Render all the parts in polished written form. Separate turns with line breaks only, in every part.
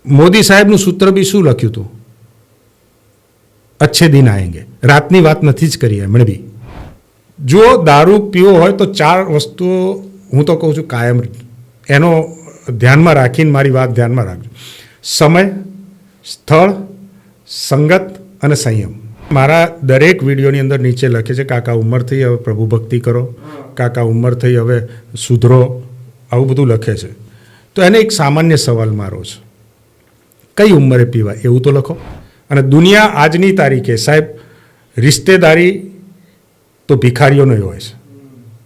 મોદી સાહેબનું સૂત્ર બી શું લખ્યું હતું? અચ્છે દિન આએંગે. રાતની વાત નથી જ કરી એમણે બી. જો દારૂ પીવો હોય તો 4 વસ્તુઓ હું તો કહું છું કાયમ એનો ધ્યાનમાં રાખીને મારી વાત ધ્યાનમાં રાખજો. સમય, સ્થળ, સંગત અને સંયમ. મારા દરેક વિડીયોની અંદર નીચે લખે છે કાકા ઉંમર થઈ હવે પ્રભુ ભક્તિ કરો, કાકા ઉંમર થઈ હવે સુધરો, આવું બધું લખે છે. તો એને એક સામાન્ય સવાલ મારો છે, કઈ ઉંમરે પીવાય એવું તો લખો. અને દુનિયા આજની તારીખે સાહેબ રિશ્તેદારી તો ભિખારીઓનો હોય છે,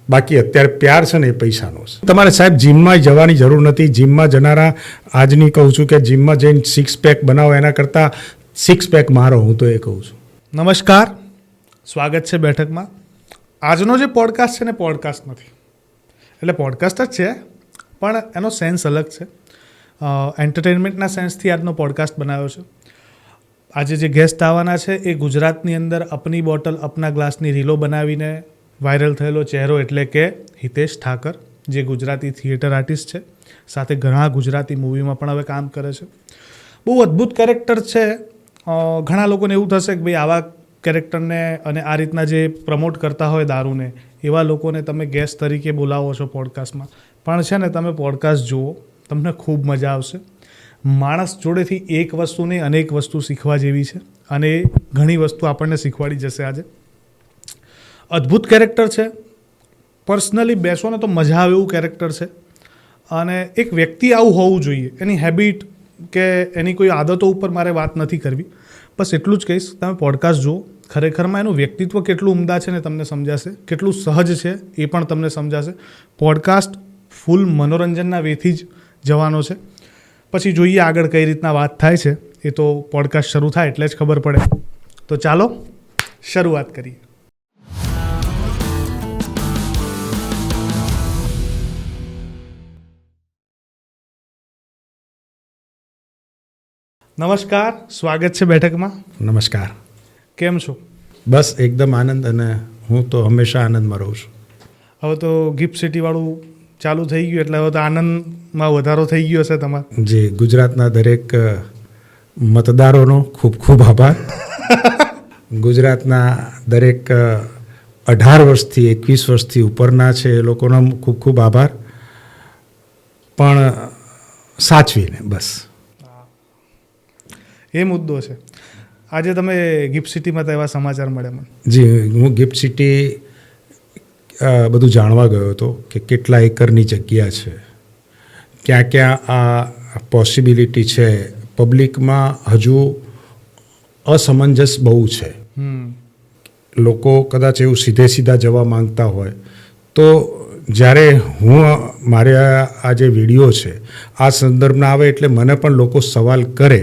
બાકી અત્યારે પ્યાર છે ને એ પૈસાનો છે. તમારે સાહેબ જીમમાં જવાની જરૂર નથી. જીમમાં જનારા આજની કહું છું કે જીમમાં જઈને 6 પેક બનાવો એના કરતાં 6 પેક મારો, હું તો એ કહું છું.
નમસ્કાર, સ્વાગત છે બેઠકમાં. આજનો જે પોડકાસ્ટ છે ને પોડકાસ્ટ નથી, એટલે પોડકાસ્ટ જ છે પણ એનો સેન્સ અલગ છે. એન્ટરટેનમેન્ટના સેન્સથી આજનો પોડકાસ્ટ બનાવ્યો છે. આજે જે ગેસ્ટ આવવાના છે એ ગુજરાતની અંદર અપની બોટલ અપના ગ્લાસની રીલો બનાવીને વાયરલ થયેલો ચહેરો એટલે કે હિતેશ ઠાકર, જે ગુજરાતી થિયેટર આર્ટિસ્ટ છે, સાથે ઘણા ગુજરાતી મૂવીમાં પણ હવે કામ કરે છે. બહુ અદ્ભુત કેરેક્ટર છે. ઘણા લોકોને એવું થશે કે ભાઈ આવા કેરેક્ટરને અને આ રીતના જે પ્રમોટ કરતા હોય દારૂને, એવા લોકોને તમે ગેસ્ટ તરીકે બોલાવો છો પોડકાસ્ટમાં. પણ છે ને, તમે પોડકાસ્ટ જુઓ, તમને ખૂબ મજા આવશે. માણસ જોડેથી એક વસ્તુ નહીં અનેક વસ્તુ શીખવા જેવી છે અને ઘણી વસ્તુ આપણને શીખવાડી જશે આજે. અદ્ભુત કેરેક્ટર છે. પર્સનલી બેસો ને તો મજા આવે એવું કેરેક્ટર છે. અને એક વ્યક્તિ આવું હોવું જોઈએ. એની હેબિટ કે એની કોઈ આદતો ઉપર મારે વાત નથી કરવી, બસ એટલું જ કહીશ, તમે પોડકાસ્ટ જુઓ. ખરેખરમાં એનું વ્યક્તિત્વ કેટલું ઉમદા છે ને તમને સમજાશે, કેટલું સહજ છે એ પણ તમને સમજાશે. પોડકાસ્ટ ફૂલ મનોરંજનના વેથી જ જવાનો છે. પછી જોઈએ આગળ કઈ રીતના વાત થાય છે, એ તો પોડકાસ્ટ શરૂ થાય એટલે જ ખબર પડે. તો ચાલો શરૂઆત કરીએ. નમસ્કાર, સ્વાગત છે બેઠકમાં.
નમસ્કાર.
કેમ છો?
બસ એકદમ આનંદ, અને હું તો હંમેશા આનંદમાં રહું છું.
હવે તો ગિફ્ટ સિટીવાળું ચાલુ થઈ ગયું એટલે હવે તો આનંદમાં વધારો થઈ ગયો હશે તમારે.
જી, ગુજરાતના દરેક મતદારોનો ખૂબ ખૂબ આભાર. ગુજરાતના દરેક 18 વર્ષથી 21 વર્ષથી ઉપરના છે એ લોકોનો ખૂબ ખૂબ આભાર. પણ સાચવીને બસ
એ મુદ્દો છે. આજે તમે ગિફ્ટ સિટીમાં તો એવા સમાચાર મળે મને.
જી, હું ગિફ્ટ સિટી બધું જાણવા ગયો હતો કે કેટલા એકરની જગ્યા છે, ક્યાં ક્યાં આ પોસિબિલિટી છે. પબ્લિકમાં હજુ અસમંજસ બહુ છે. લોકો કદાચ એવું સીધા જવા માંગતા હોય તો જ્યારે હું મારે આ જે વિડીયો છે આ સંદર્ભના આવે એટલે મને પણ લોકો સવાલ કરે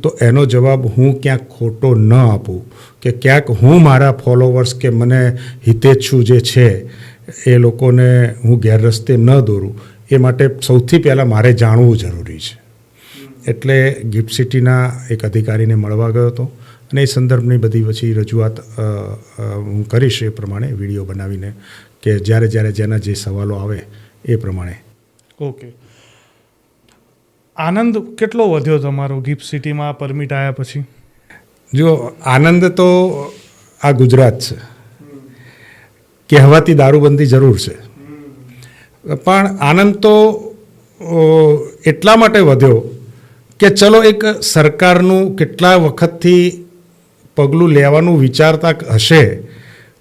તો એનો જવાબ હું ક્યાંક ખોટો ન આપું, કે ક્યાંક હું મારા ફોલોવર્સ કે મને હિતેચ્છુ જે છે એ લોકોને હું ગેરરસ્તે ન દોરું. એ માટે સૌથી પહેલાં મારે જાણવું જરૂરી છે. એટલે ગિફ્ટ સિટીના એક અધિકારીને મળવા ગયો હતો અને એ સંદર્ભની બધી પછી રજૂઆત હું કરીશ એ પ્રમાણે વિડીયો બનાવીને, કે જ્યારે જેના જે સવાલો આવે એ પ્રમાણે.
ઓકે. આનંદ કેટલો વધ્યો તમારો ગિફ્ટ સિટીમાં પરમિટ આવ્યા પછી?
જો, આનંદ તો આ ગુજરાત છે. કહેવાતી દારૂબંધી જરૂર છે, પણ આનંદ તો એટલા માટે વધ્યો કે ચલો એક સરકારનું કેટલા વખતથી પગલું લેવાનું વિચારતા હશે,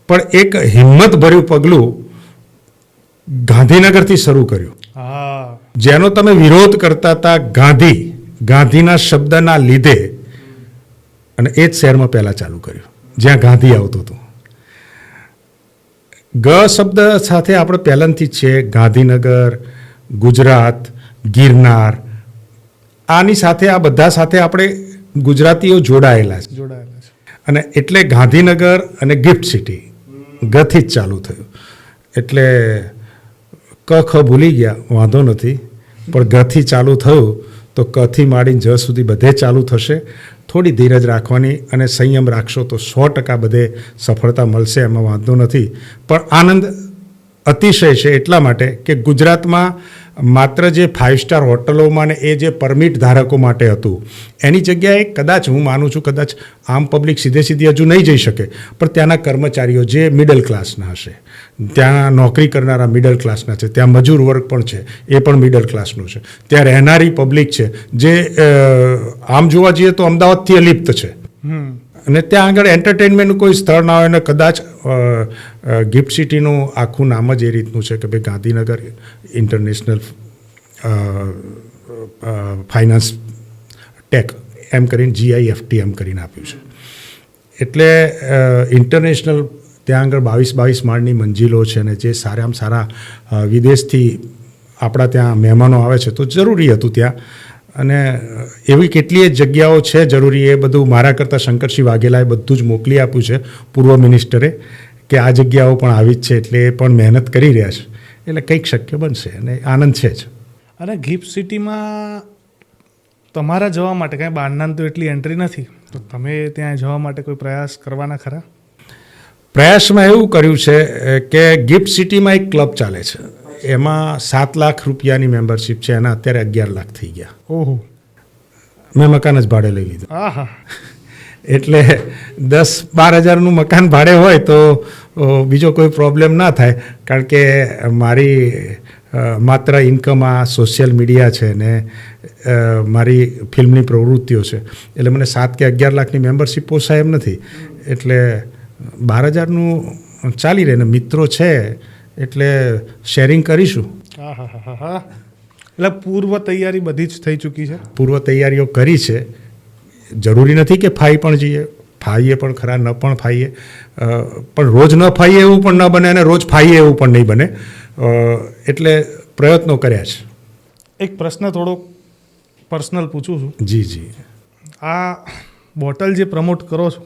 પણ એક હિંમતભર્યું પગલું ગાંધીનગરથી શરૂ કર્યું. જેનો તમે વિરોધ કરતા હતા, ગાંધીના શબ્દના લીધે, અને એ જ શહેરમાં પહેલાં ચાલુ કર્યું જ્યાં ગાંધી આવતો હતો. ગ શબ્દ સાથે આપણે પહેલાંથી જ છે. ગાંધીનગર, ગુજરાત, ગિરનાર, આની સાથે આ બધા સાથે આપણે ગુજરાતીઓ જોડાયેલા છે. અને એટલે ગાંધીનગર અને ગિફ્ટ સિટી ગથી જ ચાલુ થયું. એટલે ક ખ ભૂલી ગયા, વાંધો નથી, પણ ગથી ચાલુ થયું તો કથી માંડીને જ સુધી બધે ચાલુ થશે. થોડી ધીરજ રાખવાની અને સંયમ રાખશો તો 100% બધે સફળતા મળશે, એમાં વાંધો નથી. પણ આનંદ અતિશય છે એટલા માટે કે ગુજરાતમાં માત્ર જે 5 સ્ટાર હોટલોમાં ને એ જે પરમિટ ધારકો માટે હતું એની જગ્યાએ કદાચ હું માનું છું કદાચ આમ પબ્લિક સીધી હજુ નહીં જઈ શકે, પણ ત્યાંના કર્મચારીઓ જે મિડલ ક્લાસના હશે, ત્યાં નોકરી કરનારા મિડલ ક્લાસના છે, ત્યાં મજૂર વર્ગ પણ છે એ પણ મિડલ ક્લાસનું છે, ત્યાં રહેનારી પબ્લિક છે જે આમ જોવા જઈએ તો અમદાવાદથી અલિપ્ત છે અને ત્યાં આગળ એન્ટરટેનમેન્ટનું કોઈ સ્થળ ના હોય ને કદાચ ગિફ્ટ સિટીનું આખું નામ જ એ રીતનું છે કે ભાઈ ગાંધીનગર ઇન્ટરનેશનલ ફાઇનાન્સ ટેક એમ કરીને GIFT એમ કરીને આપ્યું છે. એટલે ઇન્ટરનેશનલ ત્યાં આગળ 22 માળની મંજિલો છે ને જે સારામાં સારા વિદેશથી આપણા ત્યાં મહેમાનો આવે છે તો જરૂરી હતું ત્યાં. અને એવી કેટલીય જગ્યાઓ છે જરૂરી, એ બધું મારા કરતાં શંકરસિંહ વાઘેલાએ બધું જ મોકલી આપ્યું છે પૂર્વ મિનિસ્ટરે કે આ જગ્યાઓ પણ આવી જ છે, એટલે એ પણ મહેનત કરી રહ્યા છે, એટલે કંઈક શક્ય બનશે અને આનંદ છે જ.
અને ગિફ્ટ સિટીમાં તમારા જવા માટે કાંઈ બહારના તો એટલી એન્ટ્રી નથી, તો તમે ત્યાં જવા માટે કોઈ પ્રયાસ કરવાના ખરા?
પ્રયાસમાં એવું કર્યું છે કે ગિફ્ટ સિટીમાં એક ક્લબ ચાલે છે, એમાં 7 લાખ રૂપિયાની મેમ્બરશિપ છે, એના અત્યારે 11 લાખ થઈ ગયા.
ઓહો.
મેં મકાન જ ભાડે લઈ લીધું.
આહા.
એટલે 10-12 હજારનું મકાન ભાડે હોય તો બીજો કોઈ પ્રોબ્લેમ ના થાય, કારણ કે મારી માત્ર ઇન્કમ આ સોશિયલ મીડિયા છે ને મારી ફિલ્મની પ્રવૃત્તિઓ છે, એટલે મને 7 કે 11 લાખની મેમ્બરશિપ પોસાય એમ નથી, એટલે 12,000નું ચાલી રહે ને મિત્રો છે એટલે શેરિંગ કરીશું.
હા. એટલે પૂર્વ તૈયારી બધી જ થઈ ચૂકી છે?
પૂર્વ તૈયારીઓ કરી છે, જરૂરી નથી કે ફાઈ પણ જઈએ, ફાઈએ પણ ખરા, ન પણ ફાઈએ, પણ રોજ ન ફાઈએ એવું પણ ન બને અને રોજ ફાઈએ એવું પણ નહીં બને, એટલે પ્રયત્નો કર્યા છે.
એક પ્રશ્ન થોડો પર્સનલ પૂછું છું.
જી.
આ બોટલ જે પ્રમોટ કરો છો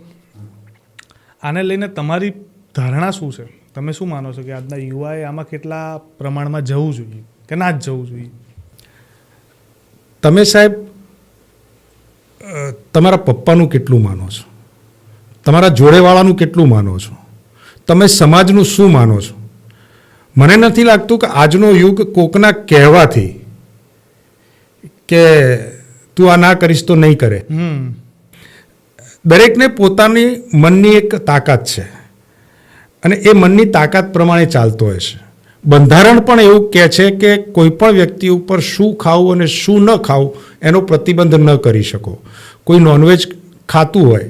આને લઈને તમારી ધારણા શું છે? તમે શું માનો છો કે આજના યુવાએ આમાં કેટલા પ્રમાણમાં જવું જોઈએ કે ના જ જવું જોઈએ?
તમે સાહેબ તમારા પપ્પાનું કેટલું માનો છો, તમારા જોડેવાળાનું કેટલું માનો છો, તમે સમાજનું શું માનો છો? મને નથી લાગતું કે આજનો યુગ કોકના કહેવાથી કે તું આ ના કરીશ તો નહીં કરે. દરેકને પોતાની મનની એક તાકાત છે અને એ મનની તાકાત પ્રમાણે ચાલતો હોય છે. બંધારણ પણ એવું કહે છે કે કોઈ પણ વ્યક્તિ ઉપર શું ખાવું અને શું ન ખાવું એનો પ્રતિબંધ ન કરી શકો. કોઈ નોનવેજ ખાતું હોય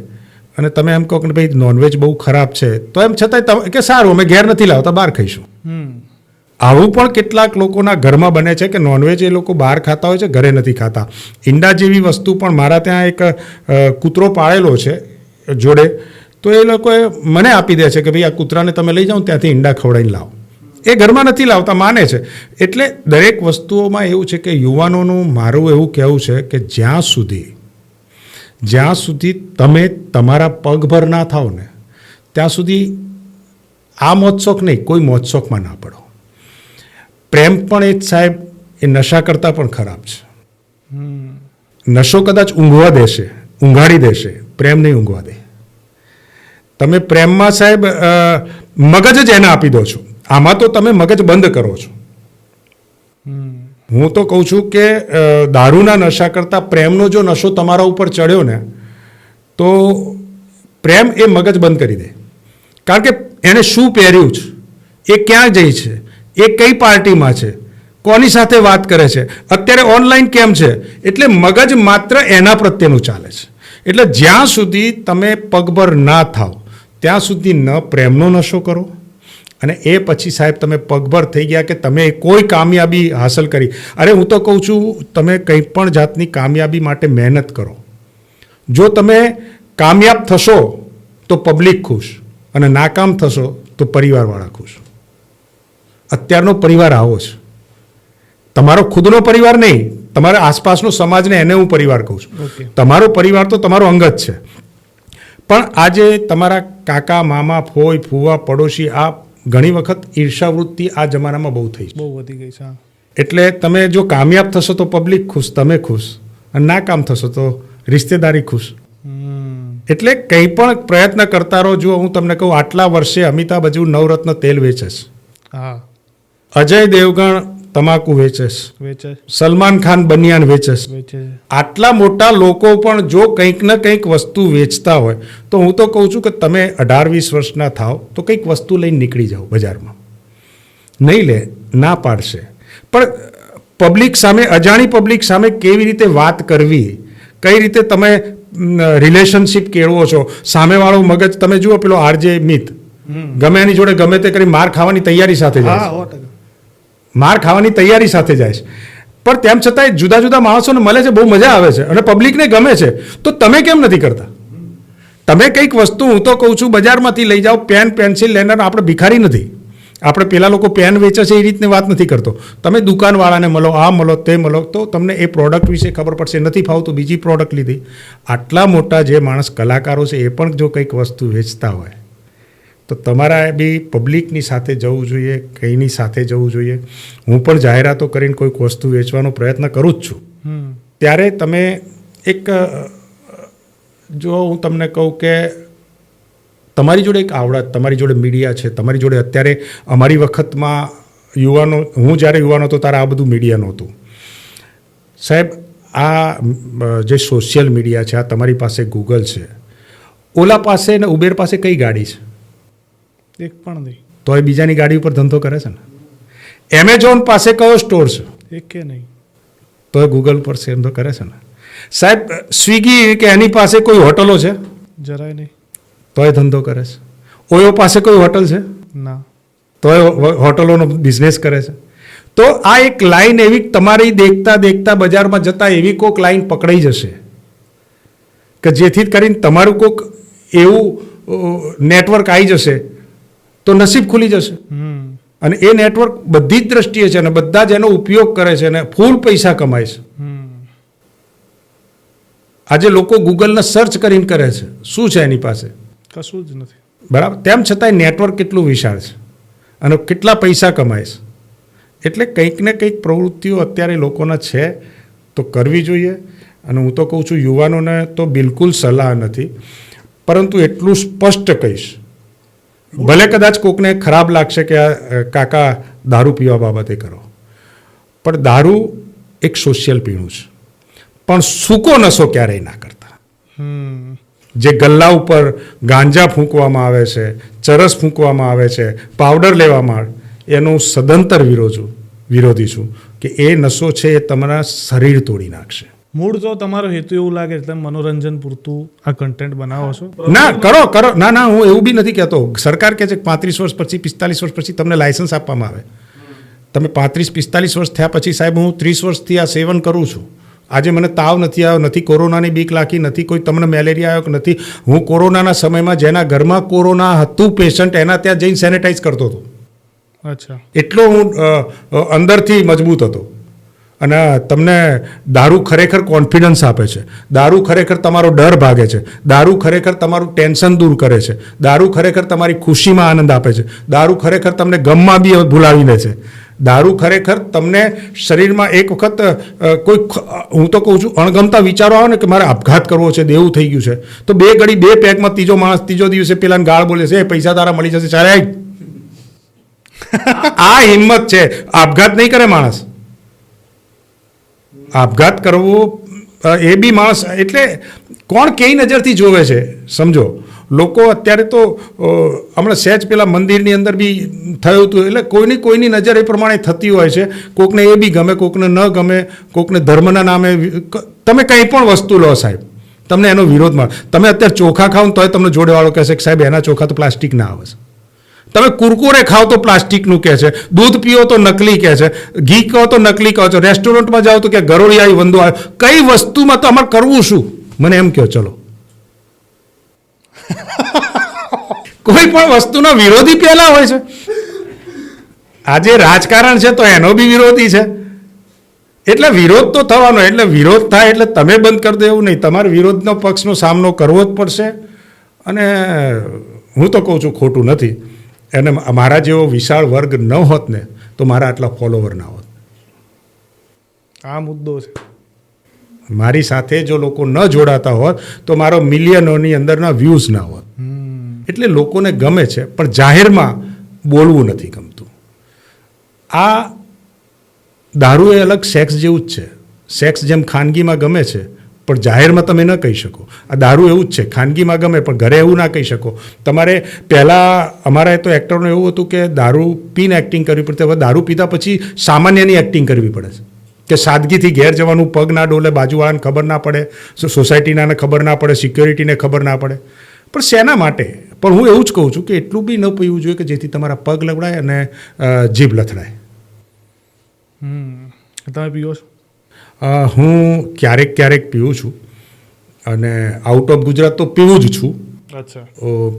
અને તમે એમ કહો કે ભાઈ નોનવેજ બહુ ખરાબ છે, તો એમ છતાંય કે સારું અમે ઘેર નથી લાવતા, બહાર ખાઈશું. આવું પણ કેટલાક લોકોના ઘરમાં બને છે કે નોનવેજ એ લોકો બહાર ખાતા હોય છે, ઘરે નથી ખાતા. ઈંડા જેવી વસ્તુ પણ મારા ત્યાં એક કૂતરો પાળેલો છે જોડે, તો એ લોકોએ મને આપી દે છે કે ભાઈ આ કૂતરાને તમે લઈ જાઓ ત્યાંથી ઈંડા ખવડાવીને લાવો. એ ઘરમાં નથી લાવતા, માને છે. એટલે દરેક વસ્તુઓમાં એવું છે કે યુવાનોનું મારું એવું કહેવું છે કે જ્યાં સુધી તમે તમારા પગભર ના થાવ ને ત્યાં સુધી આ મોજશોખ નહીં, કોઈ મોજશોખમાં ના પડો. પ્રેમ પણ એ જ સાહેબ એ નશા કરતાં પણ ખરાબ છે. નશો કદાચ ઊંઘાડી દેશે, પ્રેમ નહીં ઊંઘવા દે. તમે પ્રેમમાં સાહેબ મગજ જ એને આપી દો છો, આમાં તો તમે મગજ બંધ કરો છો. હું તો કહું છું કે દારૂના નશા કરતાં પ્રેમનો જો નશો તમારા ઉપર ચડ્યો ને તો પ્રેમ એ મગજ બંધ કરી દે. કારણ કે એણે શું પહેર્યું છે, એ ક્યાં જઈ છે, એ કઈ પાર્ટીમાં છે, કોની સાથે વાત કરે છે, અત્યારે ઓનલાઈન કેમ છે, એટલે મગજ માત્ર એના પ્રત્યેનું ચાલે છે. એટલે જ્યાં સુધી તમે પગભર ના થાવ ત્યાં સુધી ન પ્રેમનો નશો કરો અને એ પછી સાહેબ તમે પગભર થઈ ગયા કે તમે કોઈ કામયાબી હાંસલ કરી. અરે હું તો કહું છું તમે કંઈ પણ જાતની કામયાબી માટે મહેનત કરો. જો તમે કામયાબ થશો તો પબ્લિક ખુશ અને નાકામ થશો તો પરિવારવાળા ખુશ. અત્યારનો પરિવાર આવો છે, તમારો ખુદનો પરિવાર નહીં, તમારા આસપાસનો સમાજને એને હું પરિવાર કહું છું. તમારો પરિવાર તો તમારો અંગત છે, પણ આજે તમારા કાકા મામા ફોઈ ફુવા પડોશી આ ઘણી વખત ઈર્ષાવૃત્તિ આ જમાનામાં બહુ થઈ છે,
બહુ વધી ગઈ છે.
એટલે તમે જો કામયાબ થશો તો પબ્લિક ખુશ, તમે ખુશ, અને નાકામ થશો તો રિશ્તેદારી ખુશ. એટલે કંઈ પણ પ્રયત્ન કરતા રહો. જો હું તમને કહું આટલા વર્ષે અમિતાભ હજુ નવરત્ન તેલ વેચે છે, અજય દેવગણ તમાકુ વેચે છે,
વેચે
સલમાન ખાન બનિયાન વેચે છે.
વેચે છે.
આટલા મોટા લોકો પણ જો કંઈક ને કંઈક વસ્તુ વેચતા હોય તો હું તો કહું છું કે તમે 18-20 વર્ષના થાવ તો કંઈક વસ્તુ લઈને નીકળી જાઓ બજારમાં. નહીં લે, ના પાડશે. પણ પબ્લિક સામે, અજાણી પબ્લિક સામે કેવી રીતે વાત કરવી, કઈ રીતે તમે રિલેશનશિપ કેળવો છો, સામેવાળો મગજ તમે જુઓ, પેલો આરજે મિત ગમે એની જોડે ગમે તે કરી માર ખાવાની તૈયારી સાથે જાય
હા,
છે.
100%.
માર ખાવાની તૈયારી સાથે જાય છે. પણ તેમ છતાંય જુદા જુદા માણસોને મળે છે, બહુ મજા આવે છે અને પબ્લિકને ગમે છે. તો તમે કેમ નથી કરતા? તમે કંઈક વસ્તુ, હું તો કહું છું, બજારમાંથી લઈ જાઓ, પેન પેન્સિલ લેનાર. આપણે ભિખારી નથી. આપણે પેલા લોકો પેન વેચે છે એ રીતની વાત નથી કરતો. તમે દુકાનવાળાને મળો, આ મળો, તે મળો, તો તમને એ પ્રોડક્ટ વિશે ખબર પડશે. નથી ફાવતું, બીજી પ્રોડક્ટ લીધી. આટલા મોટા જે માણસ કલાકારો છે એ પણ જો કંઈક વસ્તુ વેચતા હોય તો તમારા બી પબ્લિકની સાથે જવું જોઈએ, કંઈની સાથે જવું જોઈએ. હું પણ જાહેરાતો કરીને કોઈક વસ્તુ વેચવાનો પ્રયત્ન કરું જ છું. ત્યારે તમે એક, જો હું તમને કહું કે તમારી જોડે એક આવડત, તમારી જોડે મીડિયા છે, તમારી જોડે અત્યારે અમારી વખતમાં યુવાનો, હું જ્યારે યુવાનો હતો ત્યારે આ બધું મીડિયા નહોતું. સાહેબ, આ જે સોશિયલ મીડિયા છે, આ તમારી પાસે ગૂગલ છે, ઓલા પાસે ને ઉબેર પાસે કઈ ગાડી છે?
એક પણ નહીં.
તો એ બીજાની ગાડી ઉપર ધંધો કરે છે ને. એમેઝોન પાસે કયો સ્ટોર છે?
એક કે નહીં.
તો એ ગૂગલ પર ધંધો કરે છે ને. સાહેબ, સ્વિગી કે એની પાસે કોઈ હોટલો છે?
જરાય નહીં.
તો એ ધંધો કરે છે. ઓયો પાસે કોઈ હોટલ છે?
ના.
તો એ હોટલોનો બિઝનેસ કરે છે. તો આ એક લાઈન એવી તમારી દેખતા દેખતા બજારમાં જતા એવી કોઈક લાઈન પકડાઈ જશે કે જેથી કરીને તમારું કોઈક એવું નેટવર્ક આવી જશે તો નસીબ ખુલી જશે. અને એ નેટવર્ક બધી જ દ્રષ્ટિએ છે અને બધા જ એનો ઉપયોગ કરે છે અને ફૂલ પૈસા કમાય છે. આજે લોકો ગૂગલને સર્ચ કરીને કરે છે, શું છે એની પાસે?
કશું જ નથી.
બરાબર. તેમ છતાંય નેટવર્ક કેટલું વિશાળ છે અને કેટલા પૈસા કમાય છે. એટલે કંઈક ને કંઈક પ્રવૃત્તિઓ અત્યારે લોકોના છે તો કરવી જોઈએ. અને હું તો કહું છું, યુવાનોને તો બિલકુલ સલાહ નથી, પરંતુ એટલું સ્પષ્ટ કહીશ, ભલે કદાચ કોકને ખરાબ લાગશે કે આ કાકા દારૂ પીવા બાબતે કરો, પણ દારૂ એક સોશિયલ પીણું છે. પણ સૂકો નશો ક્યારેય ના કરતા. જે ગલ્લા ઉપર ગાંજા ફૂંકવામાં આવે છે, ચરસ ફૂંકવામાં આવે છે, પાવડર લેવામાં આવે, એનું સદંતર વિરોધી છું કે એ નશો છે એ તમારા શરીર તોડી નાખશે.
મૂળ તો તમારો હેતુ એવું લાગે એટલે મનોરંજન પૂરતું આ કન્ટેન્ટ બનાવો છો?
ના, કરો. ના, હું એવું બી નથી કહેતો. સરકાર કહે છે કે 35 વર્ષ પછી, 45 વર્ષ પછી તમને લાયસન્સ આપવામાં આવે. તમે 35-45 વર્ષ થયા પછી, સાહેબ, હું 30 વર્ષથી આ સેવન કરું છું. આજે મને તાવ નથી આવ્યો, નથી કોરોનાની બીક લાગી, નથી કોઈ તમને મેલેરિયા આવ્યો કે નથી. હું કોરોનાના સમયમાં જેના ઘરમાં કોરોના હતું પેશન્ટ, એના ત્યાં જઈને સેનેટાઈઝ કરતો હતો.
અચ્છા.
એટલો હું અંદરથી મજબૂત હતો. અને તમને દારૂ ખરેખર કોન્ફિડન્સ આપે છે. દારૂ ખરેખર તમારો ડર ભાગે છે. દારૂ ખરેખર તમારું ટેન્શન દૂર કરે છે. દારૂ ખરેખર તમારી ખુશીમાં આનંદ આપે છે. દારૂ ખરેખર તમને ગમમાં બી ભૂલાવી લે છે. દારૂ ખરેખર તમને શરીરમાં એક વખત કોઈ, હું તો કહું છું, અણગમતા વિચારો આવે ને કે મારે આપઘાત કરવો છે, દેવું થઈ ગયું છે, તો 2 ઘડી 2 પેકમાં ત્રીજો માણસ ત્રીજો દિવસે પેલાને ગાળ બોલે છે, એ પૈસા તારા મળી જશે, ચાલે. આ હિંમત છે. આપઘાત નહીં કરે માણસ. આપઘાત કરવો એ બી માણસ, એટલે કોણ કઈ નજરથી જોવે છે સમજો. લોકો અત્યારે તો હમણાં સહેજ પેલા મંદિરની અંદર બી થયું હતું, એટલે કોઈની નજર એ પ્રમાણે થતી હોય છે. કોકને એ બી ગમે, કોકને ન ગમે, કોકને ધર્મના નામે. તમે કંઈ પણ વસ્તુ લો સાહેબ, તમને એનો વિરોધમાં. તમે અત્યારે ચોખા ખાઓ ને તોય તમને જોડેવાળો કહેશે કે સાહેબ એના ચોખા તો પ્લાસ્ટિકના આવે છે. તમે કુરકુરે ખાઓ તો પ્લાસ્ટિકનું કહે છે, દૂધ પીઓ તો નકલી કહે છે, ઘી કહો તો નકલી કહો છો, રેસ્ટોરન્ટમાં જાઓ તો કે ગરોળી આવી, વંદો આવ્યો. કઈ વસ્તુમાં તો અમારે કરવું શું? મને એમ કહો. ચલો, કોઈ પણ વસ્તુનો વિરોધી પહેલા હોય છે. આજે રાજકારણ છે તો એનો બી વિરોધી છે. એટલે વિરોધ તો થવાનો. એટલે વિરોધ થાય એટલે તમે બંધ કરી દો એવું નહીં. તમારે વિરોધનો પક્ષનો સામનો કરવો જ પડશે. અને હું તો કહું છું, ખોટું નથી. અને મારા જેવો વિશાળ વર્ગ ન હોત ને તો મારા આટલા ફોલોવર ના હોત.
આ મુદ્દો છે.
મારી સાથે જો લોકો ન જોડાતા હોત તો મારો મિલિયનોની અંદરના વ્યૂઝ ના હોત. એટલે લોકોને ગમે છે, પણ જાહેરમાં બોલવું નથી ગમતું. આ દારૂ એ અલગ સેક્સ જેવું જ છે. સેક્સ જેમ ખાનગીમાં ગમે છે પણ જાહેરમાં તમે ન કહી શકો. આ દારૂ એવું જ છે, ખાનગીમાં ગમે પણ ઘરે એવું ના કહી શકો. તમારે પહેલાં અમારે તો એક્ટરનું એવું હતું કે દારૂ પીને એક્ટિંગ કરવી પડતી, હવે દારૂ પીતા પછી સામાન્યની એક્ટિંગ કરવી પડે છે કે સાદગીથી ઘેર જવાનું, પગ ના ડોલે, બાજુવાળાને ખબર ના પડે, સોસાયટીનાને ખબર ના પડે, સિક્યોરિટીને ખબર ના પડે. પણ શેના માટે? પણ હું એવું જ કહું છું કે એટલું બી ન પીવું જોઈએ કે જેથી તમારા પગ લવડાય અને જીભ લથડાય.
તમે પીવો છો?
હું ક્યારેક ક્યારેક પીવું છું અને આઉટ ઓફ ગુજરાત તો પીવું જ છું.
અચ્છા.